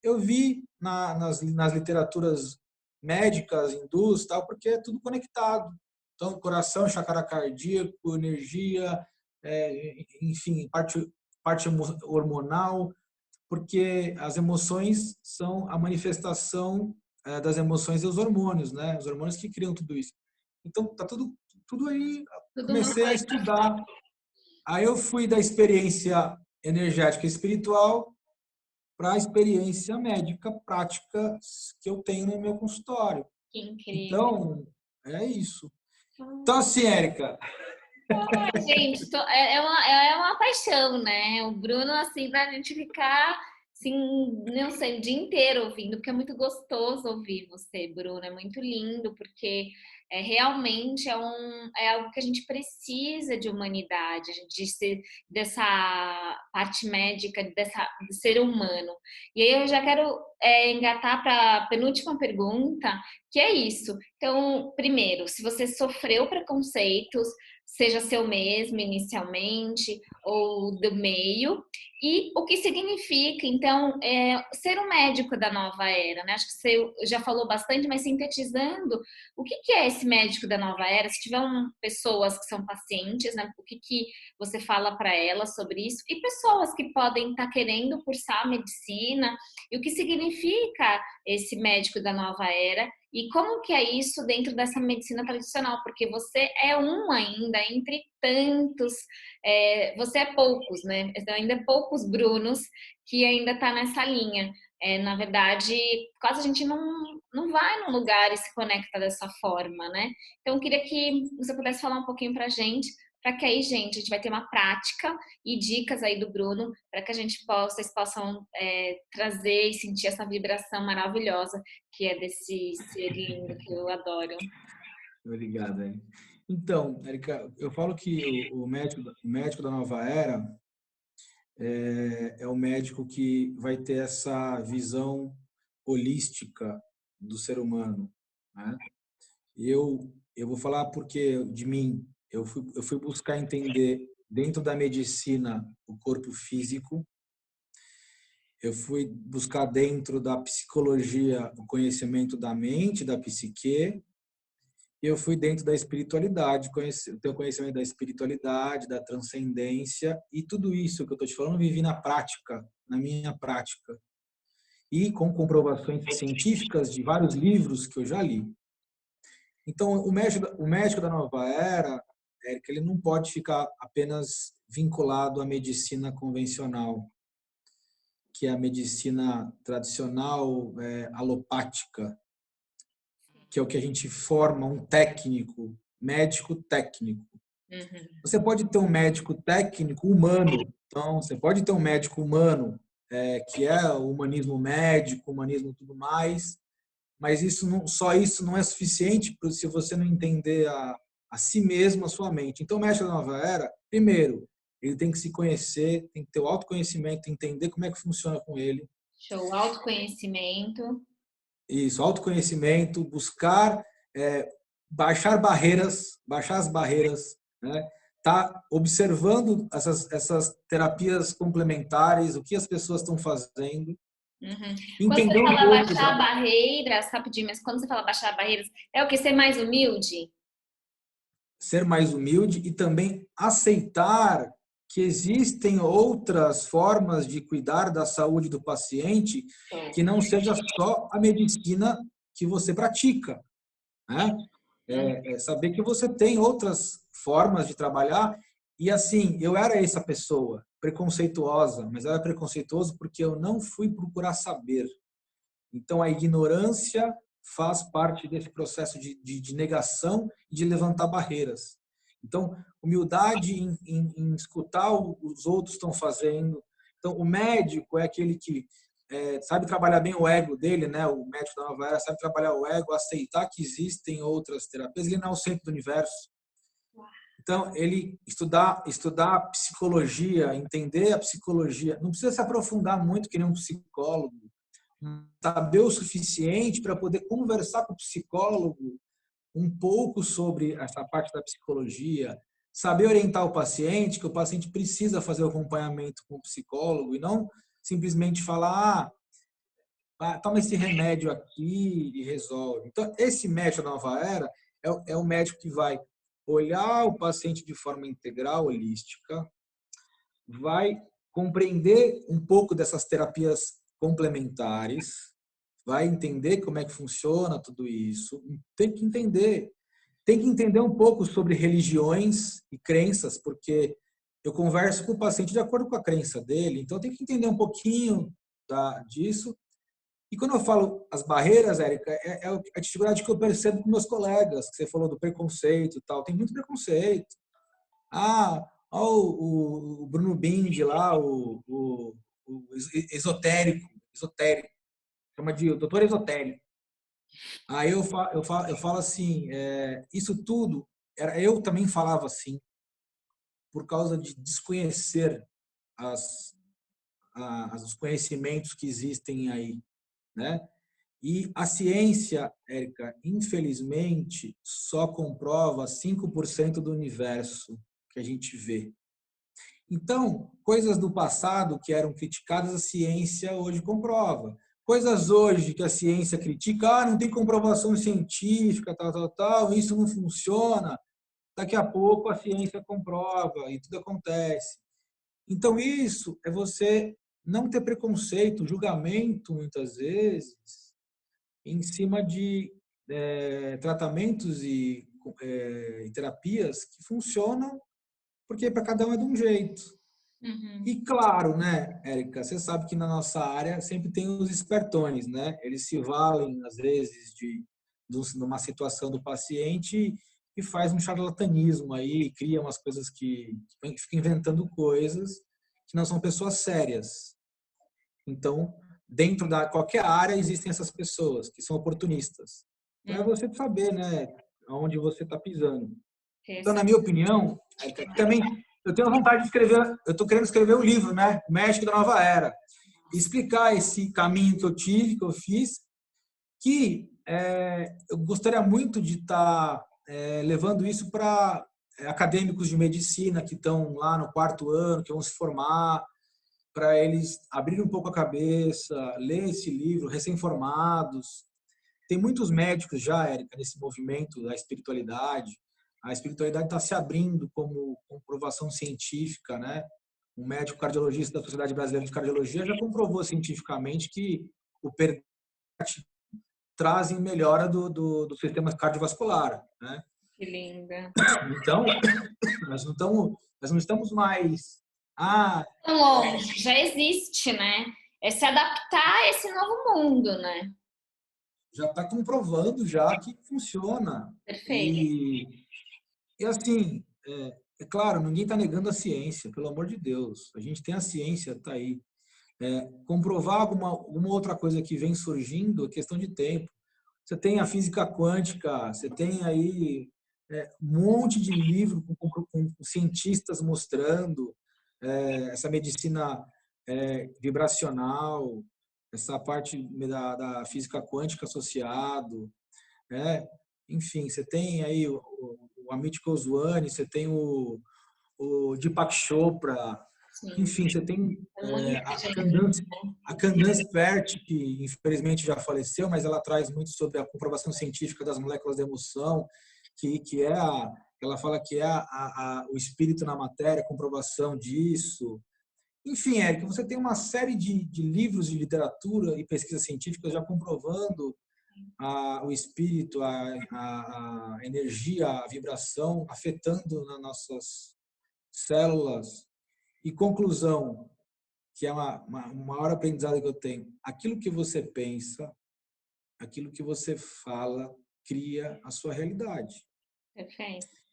Speaker 2: eu vi nas literaturas médicas, hindus, tal, porque é tudo conectado. Então, coração, chakra cardíaco, energia, enfim, parte hormonal, porque as emoções são a manifestação das emoções e os hormônios, né? Os hormônios que criam tudo isso. Então, tá tudo aí.
Speaker 1: Tudo uma
Speaker 2: Comecei a
Speaker 1: coisa.
Speaker 2: estudar. Aí eu fui da experiência energética e espiritual para a experiência médica prática que eu tenho no meu consultório.
Speaker 1: Que incrível.
Speaker 2: Então, é isso. Então, assim, Érica,
Speaker 1: Gente, é uma paixão, né? O Bruno, assim, pra gente ficar, assim, não sei, o dia inteiro ouvindo, porque é muito gostoso ouvir você, Bruno. É muito lindo, porque realmente é algo que a gente precisa de humanidade, dessa parte médica, do ser humano. E aí eu já quero engatar para a penúltima pergunta, que é isso. Então, primeiro, se você sofreu preconceitos, seja seu mesmo inicialmente ou do meio, e o que significa, então, ser um médico da nova era, né? Acho que você já falou bastante, mas sintetizando, o que é esse médico da nova era? Se tiver pessoas que são pacientes, né? O que você fala para elas sobre isso? E pessoas que podem estar querendo cursar medicina, e o que significa esse médico da nova era? E como que é isso dentro dessa medicina tradicional? Porque você é um ainda entre tantos, você é poucos, né? Então, ainda é poucos Brunos que ainda está nessa linha. Na verdade, quase a gente não vai num lugar e se conecta dessa forma, né? Então, eu queria que você pudesse falar um pouquinho para a gente, para que aí, gente, a gente vai ter uma prática e dicas aí do Bruno, para que vocês possam trazer e sentir essa vibração maravilhosa que é desse ser lindo que eu adoro.
Speaker 2: obrigado, Érica. Então, Érica, eu falo que o médico da nova era é o médico que vai ter essa visão holística do ser humano, né? Eu vou falar porque de mim, eu fui buscar entender dentro da medicina o corpo físico, eu fui buscar dentro da psicologia o conhecimento da mente, da psique, e eu fui dentro da espiritualidade, ter o conhecimento da espiritualidade, da transcendência, e tudo isso que eu estou te falando, eu vivi na prática, na minha prática, e com comprovações científicas de vários livros que eu já li. Então, o médico da nova era, Érica, ele não pode ficar apenas vinculado à medicina convencional, que é a medicina tradicional alopática, que é o que a gente forma um técnico, médico técnico.
Speaker 1: Uhum.
Speaker 2: Você pode ter um médico técnico humano, então você pode ter um médico humano, que é o humanismo médico, humanismo tudo mais, mas só isso não é suficiente se você não entender a si mesmo, a sua mente. Então, o mestre da nova era, primeiro, ele tem que se conhecer, tem que ter o autoconhecimento, entender como é que funciona com ele.
Speaker 1: Show, autoconhecimento.
Speaker 2: Isso, autoconhecimento, buscar baixar as barreiras, né? Tá observando essas terapias complementares, o que as pessoas estão fazendo,
Speaker 1: Uhum. Quando você
Speaker 2: entender um
Speaker 1: fala
Speaker 2: pouco
Speaker 1: baixar barreiras, rapidinho, mas quando você fala baixar barreiras, é o que? Ser mais humilde?
Speaker 2: ser mais humilde e também aceitar que existem outras formas de cuidar da saúde do paciente que não seja só a medicina que você pratica, né? Saber que você tem outras formas de trabalhar. E assim, eu era essa pessoa, preconceituosa, mas eu era preconceituoso porque eu não fui procurar saber. Então, a ignorância faz parte desse processo de negação e de levantar barreiras. Então, humildade em escutar os outros estão fazendo. Então, o médico é aquele que sabe trabalhar bem o ego dele, né? O médico da Nova Era sabe trabalhar o ego, aceitar que existem outras terapias. Ele não é o centro do universo. Então, ele estudar psicologia, entender a psicologia, não precisa se aprofundar muito que nem um psicólogo, saber o suficiente para poder conversar com o psicólogo um pouco sobre essa parte da psicologia, saber orientar o paciente, que o paciente precisa fazer o acompanhamento com o psicólogo e não simplesmente falar, toma esse remédio aqui e resolve. Então, esse médico da Nova Era é o médico que vai olhar o paciente de forma integral, holística, vai compreender um pouco dessas terapias complementares, vai entender como é que funciona tudo isso, tem que entender um pouco sobre religiões e crenças, porque eu converso com o paciente de acordo com a crença dele, então tem que entender um pouquinho disso. E quando eu falo as barreiras, Érica, é a dificuldade que eu percebo com meus colegas, que você falou do preconceito e tal. Tem muito preconceito. Ó, o Bruno Bindi lá, o esotérico, chama de doutor esotérico. Aí eu falo assim, isso tudo, eu também falava assim, por causa de desconhecer os conhecimentos que existem aí, né? E a ciência, Érica, infelizmente, só comprova 5% do universo que a gente vê. Então, coisas do passado que eram criticadas, a ciência hoje comprova. Coisas hoje que a ciência critica, não tem comprovação científica, tal, isso não funciona. Daqui a pouco a ciência comprova e tudo acontece. Então, isso é você não ter preconceito, julgamento, muitas vezes, em cima de tratamentos e terapias que funcionam, porque para cada um é de um jeito.
Speaker 1: Uhum.
Speaker 2: E claro, né, Érica, você sabe que na nossa área sempre tem os espertões, né? Eles se valem, às vezes, de uma situação do paciente e faz um charlatanismo aí, cria umas coisas que fica inventando coisas que não são pessoas sérias. Então, dentro da qualquer área existem essas pessoas que são oportunistas. Então, é você saber, né, aonde você está pisando. Então, na minha opinião, também eu tenho vontade de escrever, eu estou querendo escrever um livro, né, O México da Nova Era, explicar esse caminho que eu tive, que eu fiz, que eu gostaria muito de estar levando isso para acadêmicos de medicina que estão lá no 4º ano, que vão se formar, para eles abrirem um pouco a cabeça, ler esse livro, recém-formados. Tem muitos médicos já, Érica, nesse movimento da espiritualidade. A espiritualidade está se abrindo como comprovação científica, né? Um médico cardiologista da Sociedade Brasileira de Cardiologia já comprovou cientificamente que o perdão trazem melhora do sistema cardiovascular, né?
Speaker 1: Que linda.
Speaker 2: Então, nós não estamos mais
Speaker 1: Tão longe, já existe, né? É se adaptar a esse novo mundo, né?
Speaker 2: já está comprovando já que funciona.
Speaker 1: Perfeito.
Speaker 2: E assim, claro, ninguém está negando a ciência, pelo amor de Deus. A gente tem a ciência, está aí. Comprovar alguma outra coisa que vem surgindo é questão de tempo. Você tem a física quântica, você tem aí um monte de livro com cientistas mostrando essa medicina vibracional, essa parte da física quântica associado, né? Enfim, você tem aí o Amit Goswami, você tem o Deepak Chopra,
Speaker 1: Sim.
Speaker 2: enfim, você tem a Candace Pert, que infelizmente já faleceu, mas ela traz muito sobre a comprovação científica das moléculas da emoção, que ela fala que é o espírito na matéria, a comprovação disso. Enfim, Érica, você tem uma série de livros de literatura e pesquisas científicas já comprovando o espírito, a energia, a vibração afetando nas nossas células. E conclusão, que é o maior aprendizado que eu tenho, aquilo que você pensa, aquilo que você fala, cria a sua realidade.
Speaker 1: Perfeito.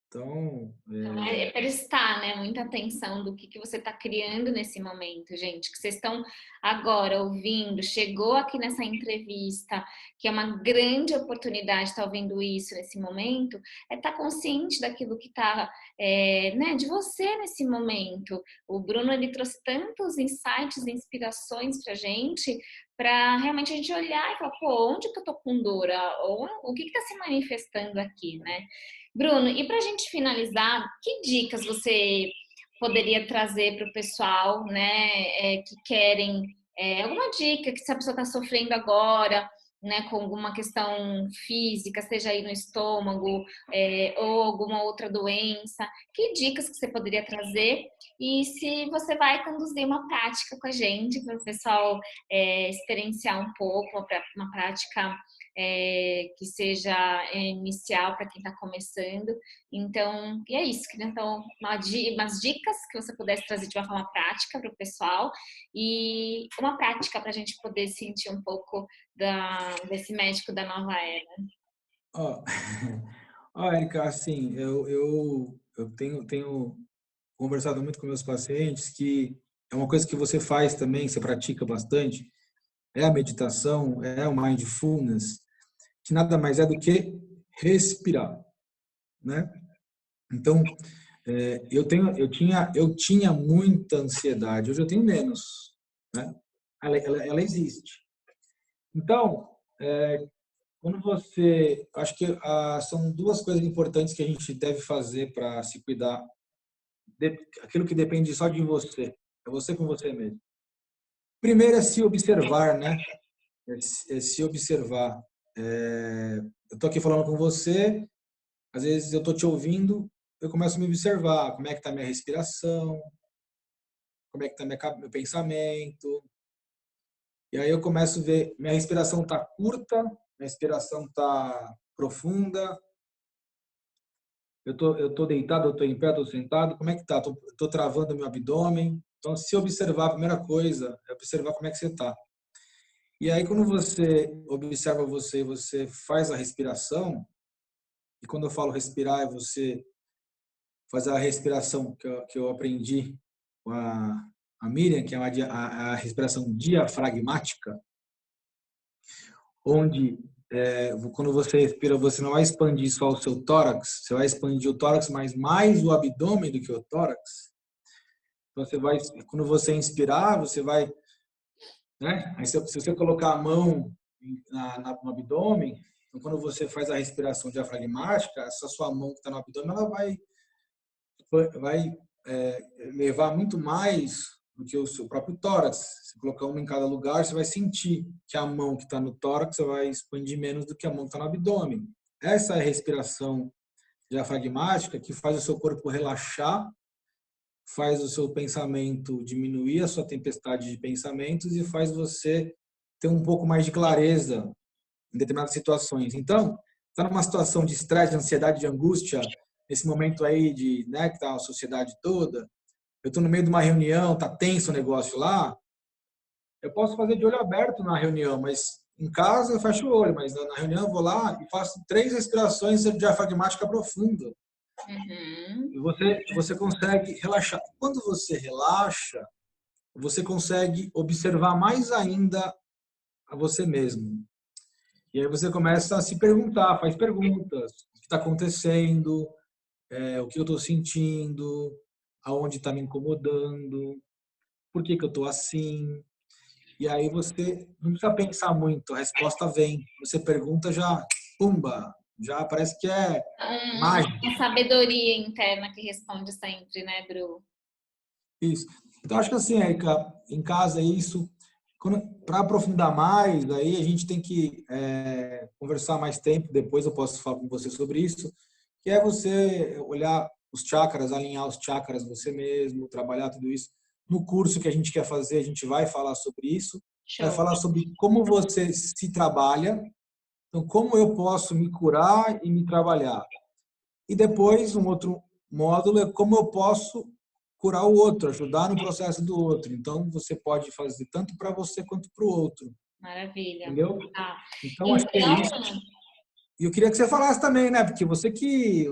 Speaker 2: Então,
Speaker 1: Então, é prestar, né, muita atenção do que você está criando nesse momento, gente, que vocês estão agora ouvindo, chegou aqui nessa entrevista, que é uma grande oportunidade estar ouvindo isso nesse momento, é estar consciente daquilo que está, né, de você nesse momento. O Bruno, ele trouxe tantos insights, inspirações pra gente, para realmente a gente olhar e falar, pô, onde que eu tô com dor? O que está se manifestando aqui, né? Bruno, e para a gente finalizar, que dicas você poderia trazer para o pessoal, né, que querem alguma dica que se a pessoa está sofrendo agora, né, com alguma questão física, seja aí no estômago, ou alguma outra doença, que dicas que você poderia trazer? E se você vai conduzir uma prática com a gente para o pessoal experienciar um pouco, uma prática que seja inicial para quem está começando. Então, e é isso. Então, umas dicas que você pudesse trazer de uma forma prática para o pessoal e uma prática para a gente poder sentir um pouco desse médico da nova era.
Speaker 2: ó, Érica, assim, eu tenho conversado muito com meus pacientes que é uma coisa que você faz também, você pratica bastante, é a meditação, é o mindfulness, que nada mais é do que respirar, né? Então, eu tinha muita ansiedade, hoje eu tenho menos, né? Ela existe. Então, quando você, acho que são duas coisas importantes que a gente deve fazer para se cuidar, aquilo que depende só de você, é você com você mesmo. Primeiro é se observar, né? É se observar. Eu tô aqui falando com você, às vezes eu tô te ouvindo, eu começo a me observar, como é que tá minha respiração, como é que tá meu pensamento. E aí eu começo a ver, minha respiração tá curta, minha respiração tá profunda, eu tô deitado, eu tô em pé, eu tô sentado, como é que tá? Tô travando meu abdômen. Então, se observar, a primeira coisa é observar como é que você tá. E aí, quando você observa você faz a respiração, e quando eu falo respirar, é você fazer a respiração que eu aprendi com a Miriam, que é a respiração diafragmática, onde quando você respira, você não vai expandir só o seu tórax, você vai expandir o tórax, mas mais o abdômen do que o tórax. Então, quando você inspirar, você vai, né? Aí, se você colocar a mão no abdômen, então, quando você faz a respiração diafragmática, essa sua mão que está no abdômen, ela vai levar muito mais do que o seu próprio tórax. Se colocar uma em cada lugar, você vai sentir que a mão que está no tórax vai expandir menos do que a mão que está no abdômen. Essa é a respiração diafragmática que faz o seu corpo relaxar, faz o seu pensamento diminuir, a sua tempestade de pensamentos e faz você ter um pouco mais de clareza em determinadas situações. Então, está numa situação de estresse, de ansiedade, de angústia, nesse momento aí de, né, que está a sociedade toda, eu estou no meio de uma reunião, está tenso o negócio lá, eu posso fazer de olho aberto na reunião, mas em casa eu fecho o olho, mas na reunião eu vou lá e faço 3 respirações diafragmática profunda.
Speaker 1: Uhum.
Speaker 2: E você consegue relaxar. Quando você relaxa, você consegue observar mais ainda a você mesmo. E aí você começa a se perguntar, faz perguntas. O que está acontecendo? O que eu estou sentindo? Aonde está me incomodando? Por que eu estou assim? E aí você não precisa pensar muito, a resposta vem. Você pergunta, já, pumba, já parece que é mágico.
Speaker 1: Uma sabedoria interna que responde sempre, né, Bru?
Speaker 2: Isso. Então, acho que assim, Erika, em casa é isso. Para aprofundar mais, aí a gente tem que conversar mais tempo, depois eu posso falar com você sobre isso, que é você olhar os chakras, alinhar os chakras você mesmo, trabalhar tudo isso. No curso que a gente quer fazer, a gente vai falar sobre isso, vai
Speaker 1: Show.
Speaker 2: falar sobre como você se trabalha, Então, como eu posso me curar e me trabalhar? E depois, um outro módulo é como eu posso curar o outro, ajudar no processo do outro. Então, você pode fazer tanto para você quanto para o outro.
Speaker 1: Maravilha.
Speaker 2: Entendeu?
Speaker 1: Tá.
Speaker 2: Então, acho que é
Speaker 1: Então,
Speaker 2: isso. E eu queria que você falasse também, né? Porque você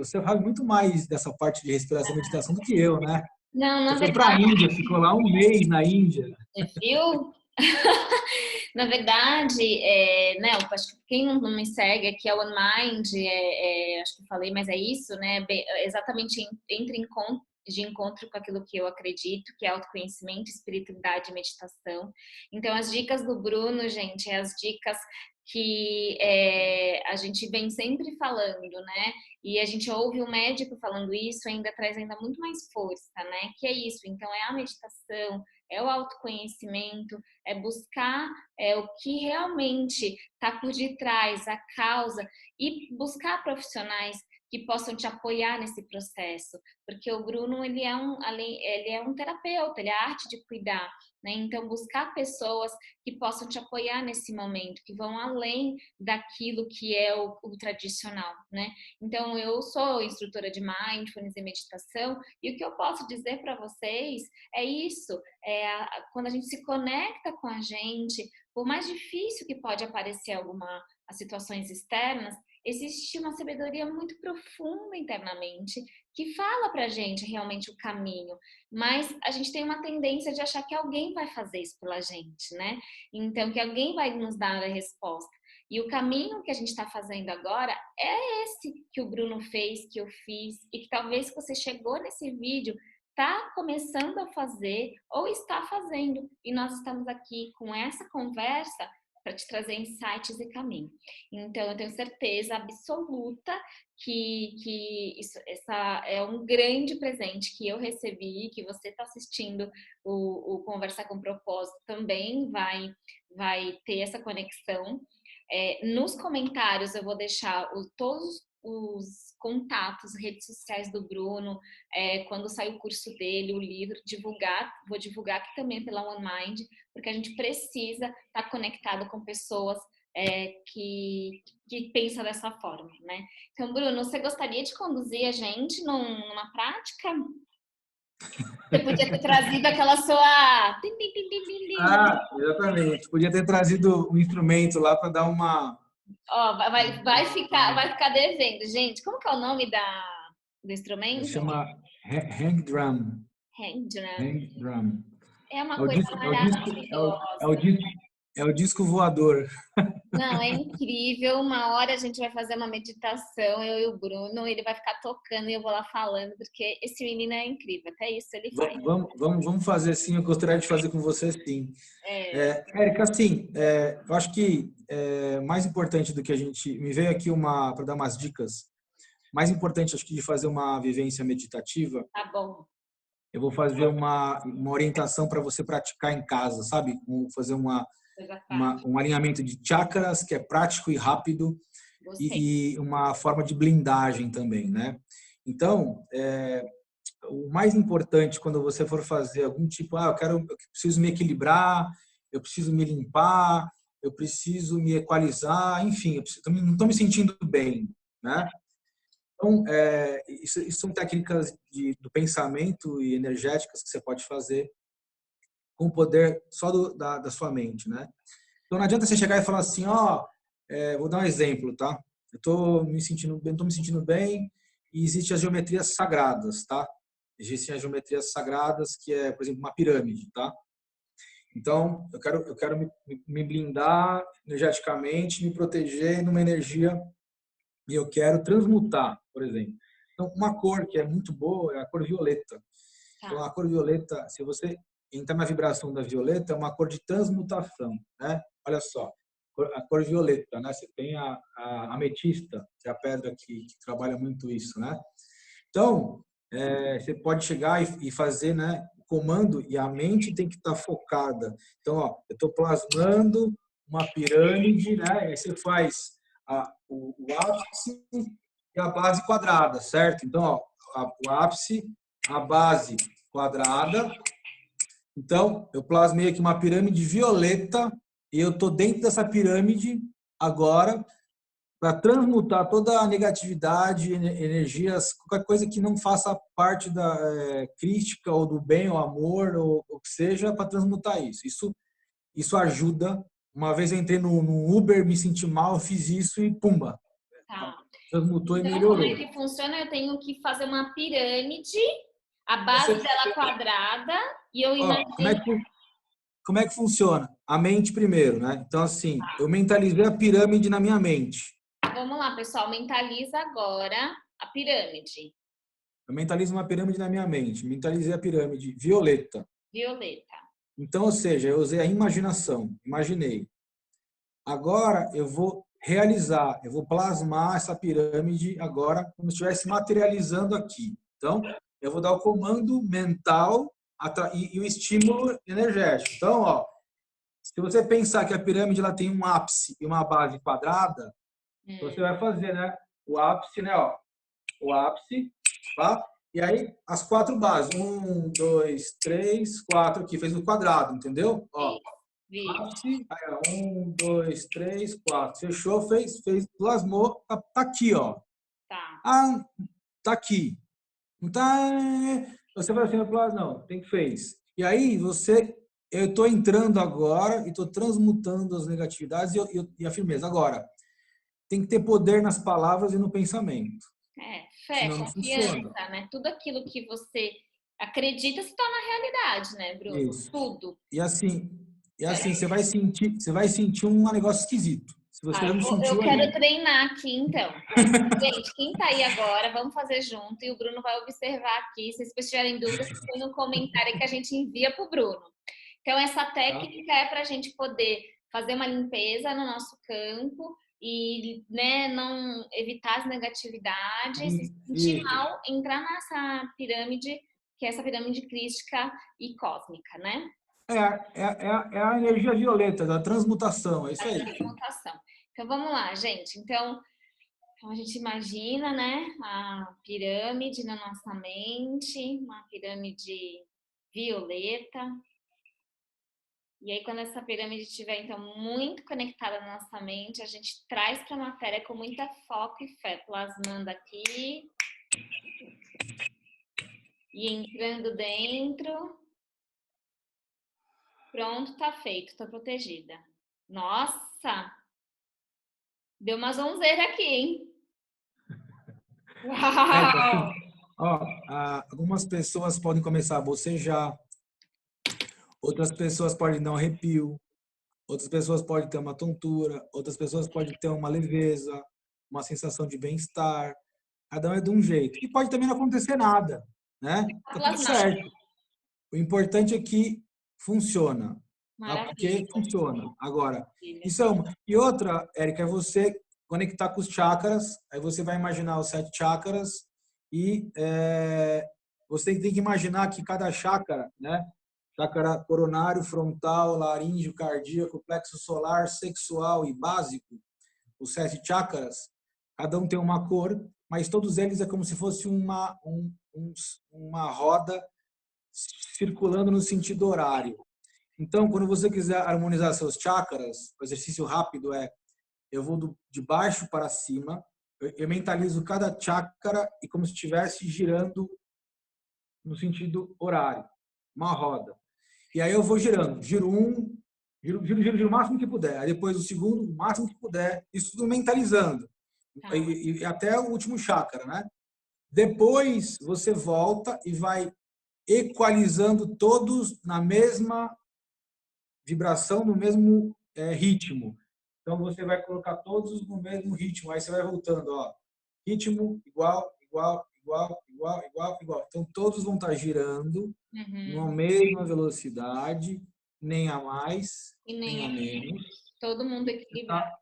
Speaker 2: sabe muito mais dessa parte de respiração e meditação do que eu, né?
Speaker 1: não,
Speaker 2: Você
Speaker 1: na
Speaker 2: foi para a
Speaker 1: verdade,
Speaker 2: Índia, ficou lá um mês na Índia.
Speaker 1: viu? Na verdade, né, eu acho que quem não me segue aqui é o OneMind, acho que eu falei, mas é isso, né? Exatamente entre de encontro com aquilo que eu acredito, que é autoconhecimento, espiritualidade e meditação. Então, as dicas do Bruno, gente, é as dicas que a gente vem sempre falando, né? E a gente ouve o médico falando isso, ainda traz ainda muito mais força, né? Que é isso. Então, é a meditação, é o autoconhecimento, é buscar o que realmente está por detrás, a causa, e buscar profissionais que possam te apoiar nesse processo, porque o Bruno ele é um terapeuta, ele é a arte de cuidar, né? Então buscar pessoas que possam te apoiar nesse momento, que vão além daquilo que é o tradicional, né? Então eu sou instrutora de mindfulness e meditação e o que eu posso dizer para vocês é isso, quando a gente se conecta com a gente, por mais difícil que pode aparecer as situações externas, existe uma sabedoria muito profunda internamente que fala pra gente realmente o caminho, mas a gente tem uma tendência de achar que alguém vai fazer isso pela gente, né? Então, que alguém vai nos dar a resposta. E o caminho que a gente está fazendo agora é esse que o Bruno fez, que eu fiz, e que talvez você chegou nesse vídeo está começando a fazer ou está fazendo. E nós estamos aqui com essa conversa para te trazer insights e caminho. Então, eu tenho certeza absoluta que essa é um grande presente que eu recebi, que você está assistindo o Conversar com Propósito também vai ter essa conexão. Nos comentários eu vou deixar todos os contatos, redes sociais do Bruno, quando sair o curso dele, o livro, vou divulgar aqui também pela OneMind, porque a gente precisa estar conectado com pessoas que pensam dessa forma, né? Então, Bruno, você gostaria de conduzir a gente numa prática? Você podia ter trazido aquela sua...
Speaker 2: Exatamente. Podia ter trazido um instrumento lá para dar uma.
Speaker 1: Ó, vai ficar devendo. Gente, como que é o nome do instrumento?
Speaker 2: Chama hang drum.
Speaker 1: Hand drum.
Speaker 2: Hang drum.
Speaker 1: É
Speaker 2: É
Speaker 1: uma
Speaker 2: o
Speaker 1: coisa
Speaker 2: disco, é o disco, é o
Speaker 1: maravilhosa.
Speaker 2: disco, é o disco voador.
Speaker 1: Não, é incrível. Uma hora a gente vai fazer uma meditação, eu e o Bruno, ele vai ficar tocando e eu vou lá falando, porque esse menino é incrível. Até isso ele faz.
Speaker 2: Vamos fazer sim. Eu gostaria de fazer com você sim.
Speaker 1: É,
Speaker 2: Érica, assim, eu acho que mais importante do que a gente me veio aqui para dar umas dicas. Mais importante, acho que de fazer uma vivência meditativa,
Speaker 1: tá bom.
Speaker 2: eu vou fazer uma orientação para você praticar em casa, sabe? Vou fazer
Speaker 1: Coisa prática.
Speaker 2: um alinhamento de chakras que é prático e rápido
Speaker 1: Gostei.
Speaker 2: e uma forma de blindagem também, né? Então, o mais importante quando você for fazer algum tipo, eu preciso me equilibrar, eu preciso me limpar, eu preciso me equalizar, enfim, não estou me sentindo bem, né? Então, isso são técnicas do pensamento e energéticas que você pode fazer com o poder só da sua mente, né? Então, não adianta você chegar e falar assim, vou dar um exemplo, tá? Eu estou me sentindo bem, e existem as geometrias sagradas, tá? Existem as geometrias sagradas que é, por exemplo, uma pirâmide, tá? Então, eu quero me blindar energeticamente, me proteger numa energia e eu quero transmutar, por exemplo. Então, uma cor que é muito boa é a cor violeta. Então,
Speaker 1: Tá.
Speaker 2: a cor violeta, se você entrar na vibração da violeta, é uma cor de transmutação, né? Olha só, a cor violeta, né? Você tem a ametista, que é a pedra que trabalha muito isso, né? Então, você pode chegar e fazer, né? O comando e a mente tem que estar focada. Então, eu estou plasmando uma pirâmide, né? Aí você faz o ápice e a base quadrada, certo? Então, o ápice, a base quadrada. Então, eu plasmei aqui uma pirâmide violeta e eu estou dentro dessa pirâmide agora para transmutar toda a negatividade, energias, qualquer coisa que não faça parte da crítica ou do bem ou amor ou o que seja, para transmutar isso. Isso ajuda. Uma vez eu entrei no Uber, me senti mal, fiz isso e pumba,
Speaker 1: Tá.
Speaker 2: transmutou e
Speaker 1: Então, como é
Speaker 2: melhorou.
Speaker 1: que funciona? Eu tenho que fazer uma pirâmide, a
Speaker 2: Você,
Speaker 1: base dela quadrada, e eu
Speaker 2: ó,
Speaker 1: imagino.
Speaker 2: como é que funciona? A mente primeiro, né? Então, assim, eu mentalizei a pirâmide na minha mente.
Speaker 1: Vamos lá, pessoal, mentaliza agora a pirâmide.
Speaker 2: Eu mentalizo uma pirâmide na minha mente. Mentalizei a pirâmide violeta.
Speaker 1: Violeta.
Speaker 2: Então, ou seja, eu usei a imaginação. Imaginei. Agora eu vou realizar, eu vou plasmar essa pirâmide agora como se estivesse materializando aqui. Então, eu vou dar o comando mental e o estímulo energético. Então, ó, se você pensar que a pirâmide ela tem um ápice e uma base quadrada, você vai fazer, né? O ápice, né? Ó, o ápice, tá? E aí as quatro bases, um, dois, três, quatro aqui, fez o quadrado, entendeu? Ó, ápice, aí, ó, um, dois, três, quatro, fechou, fez, plasmou, tá aqui, ó.
Speaker 1: Tá.
Speaker 2: Ah, tá aqui. Não tá. Você vai assim, não, tem que fez. E aí eu estou entrando agora e estou transmutando as negatividades e a firmeza. Agora, tem que ter poder nas palavras e no pensamento.
Speaker 1: Fé,
Speaker 2: Senão não funciona.
Speaker 1: confiança, né? Tudo aquilo que você acredita se torna realidade, né, Bruno?
Speaker 2: Isso.
Speaker 1: Tudo.
Speaker 2: E assim,
Speaker 1: Peraí.
Speaker 2: você vai sentir um negócio esquisito. Se você
Speaker 1: Ah,
Speaker 2: já não
Speaker 1: eu
Speaker 2: sentiu
Speaker 1: quero
Speaker 2: aí.
Speaker 1: treinar aqui, então. Então, gente, quem tá aí agora, vamos fazer junto e o Bruno vai observar aqui. Se vocês tiverem dúvidas, põe no comentário que a gente envia para o Bruno. Então, essa
Speaker 2: Tá?
Speaker 1: técnica é para a gente poder fazer uma limpeza no nosso campo e, né, não evitar as negatividades, se sentir
Speaker 2: E,
Speaker 1: mal, entrar nessa pirâmide, que é essa pirâmide crística e cósmica, né?
Speaker 2: é a energia violeta da transmutação, é isso
Speaker 1: A
Speaker 2: aí.
Speaker 1: transmutação. Então, vamos lá, gente. Então a gente imagina, né, a pirâmide na nossa mente, uma pirâmide violeta. E aí, quando essa pirâmide estiver, então, muito conectada na nossa mente, a gente traz para a matéria com muita foco e fé, plasmando aqui e entrando dentro. Pronto, tá feito, tô protegida. Nossa, deu uma zonzeira aqui, hein?
Speaker 2: Érica,
Speaker 1: Uau!
Speaker 2: assim, ó, algumas pessoas podem começar a bocejar, outras pessoas podem dar um arrepio, outras pessoas podem ter uma tontura, outras pessoas podem ter uma leveza, uma sensação de bem-estar. Cada um é de um jeito. E pode também não acontecer nada, né?
Speaker 1: Tá
Speaker 2: Tá tudo
Speaker 1: plasmado.
Speaker 2: certo. O importante é que funciona, tá? Porque
Speaker 1: Maravilha.
Speaker 2: funciona. Agora,
Speaker 1: Maravilha.
Speaker 2: isso é uma. E outra, Érica, é você conectar com os chakras. Aí você vai imaginar os 7 chakras e você tem que imaginar que cada chakra, né? Chakra coronário, frontal, laríngeo, cardíaco, plexo solar, sexual e básico, os 7 chakras, cada um tem uma cor, mas todos eles é como se fosse uma roda circulando no sentido horário. Então, quando você quiser harmonizar seus chakras, o exercício rápido é: eu vou de baixo para cima, eu mentalizo cada chakra e como se estivesse girando no sentido horário, uma roda. E aí eu vou girando, giro um, giro o máximo que puder. Aí depois o segundo, o máximo que puder, isso tudo mentalizando.
Speaker 1: Tá.
Speaker 2: E até o último chakra, né? Depois você volta e vai equalizando todos na mesma vibração, no mesmo ritmo. Então você vai colocar todos no mesmo ritmo, aí você vai voltando, ó, ritmo igual, igual, igual, igual, igual, igual. Então todos vão estar girando numa
Speaker 1: Uhum.
Speaker 2: mesma velocidade, nem a mais,
Speaker 1: E
Speaker 2: nem
Speaker 1: nem
Speaker 2: a
Speaker 1: é
Speaker 2: menos.
Speaker 1: todo mundo
Speaker 2: Você está
Speaker 1: equilibrado.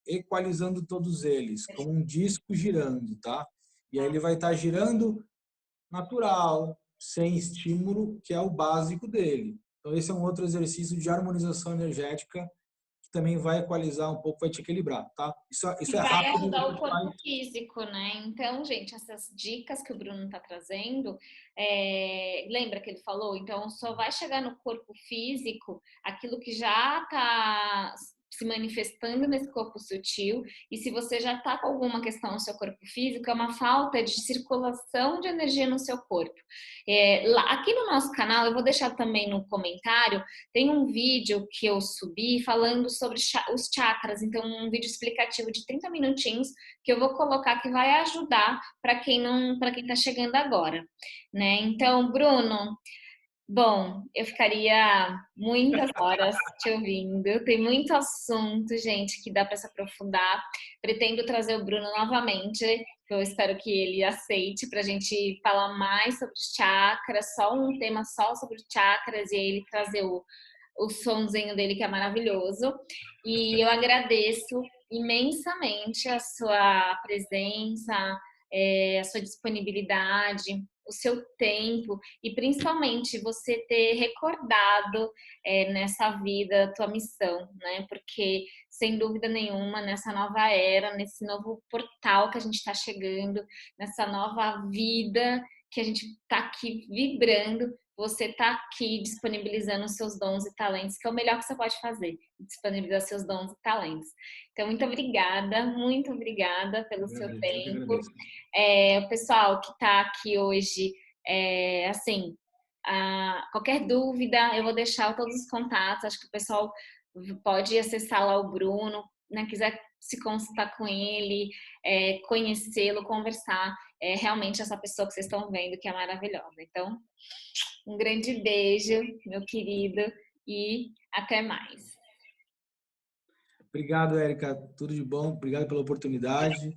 Speaker 2: equalizando todos eles, como um disco girando, tá? E aí
Speaker 1: Tá.
Speaker 2: ele vai estar girando natural, sem estímulo, que é o básico dele. Então, esse é um outro exercício de harmonização energética que também vai equalizar um pouco, vai te equilibrar, tá? Isso
Speaker 1: E
Speaker 2: é
Speaker 1: vai
Speaker 2: rápido,
Speaker 1: ajudar
Speaker 2: você
Speaker 1: o corpo
Speaker 2: faz.
Speaker 1: físico, né? Então, gente, essas dicas que o Bruno está trazendo, lembra que ele falou? Então, só vai chegar no corpo físico aquilo que já está se manifestando nesse corpo sutil, e se você já está com alguma questão no seu corpo físico, é uma falta de circulação de energia no seu corpo. Aqui no nosso canal, eu vou deixar também no comentário, tem um vídeo que eu subi falando sobre os chakras, então um vídeo explicativo de 30 minutinhos que eu vou colocar que vai ajudar para quem está chegando agora, né? Então, Bruno, bom, eu ficaria muitas horas te ouvindo. Tem muito assunto, gente, que dá para se aprofundar. Pretendo trazer o Bruno novamente, que eu espero que ele aceite para a gente falar mais sobre os chakras, só um tema só sobre os chakras e ele trazer o sonzinho dele que é maravilhoso. E eu agradeço imensamente a sua presença, a sua disponibilidade, o seu tempo e principalmente você ter recordado nessa vida a tua missão, né? Porque sem dúvida nenhuma nessa nova era, nesse novo portal que a gente está chegando, nessa nova vida que a gente está aqui vibrando, você está aqui disponibilizando os seus dons e talentos, que é o melhor que você pode fazer, disponibilizar seus dons e talentos. Então, muito obrigada pelo seu tempo. O pessoal que está aqui hoje, assim, qualquer dúvida, eu vou deixar todos os contatos, acho que o pessoal pode acessar lá o Bruno, né, quiser se consultar com ele, conhecê-lo, conversar, realmente essa pessoa que vocês estão vendo que é maravilhosa. Então, um grande beijo, meu querido, e até mais.
Speaker 2: Obrigado, Érica. Tudo de bom. Obrigado pela oportunidade.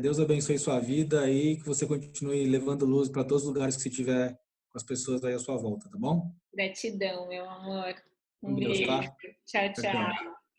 Speaker 2: Deus abençoe sua vida e que você continue levando luz para todos os lugares que você tiver com as pessoas aí à sua volta, tá bom?
Speaker 1: Gratidão, meu amor. Um
Speaker 2: Com Deus,
Speaker 1: beijo.
Speaker 2: tá?
Speaker 1: Tchau,
Speaker 2: Tchau, tchau.
Speaker 1: tchau.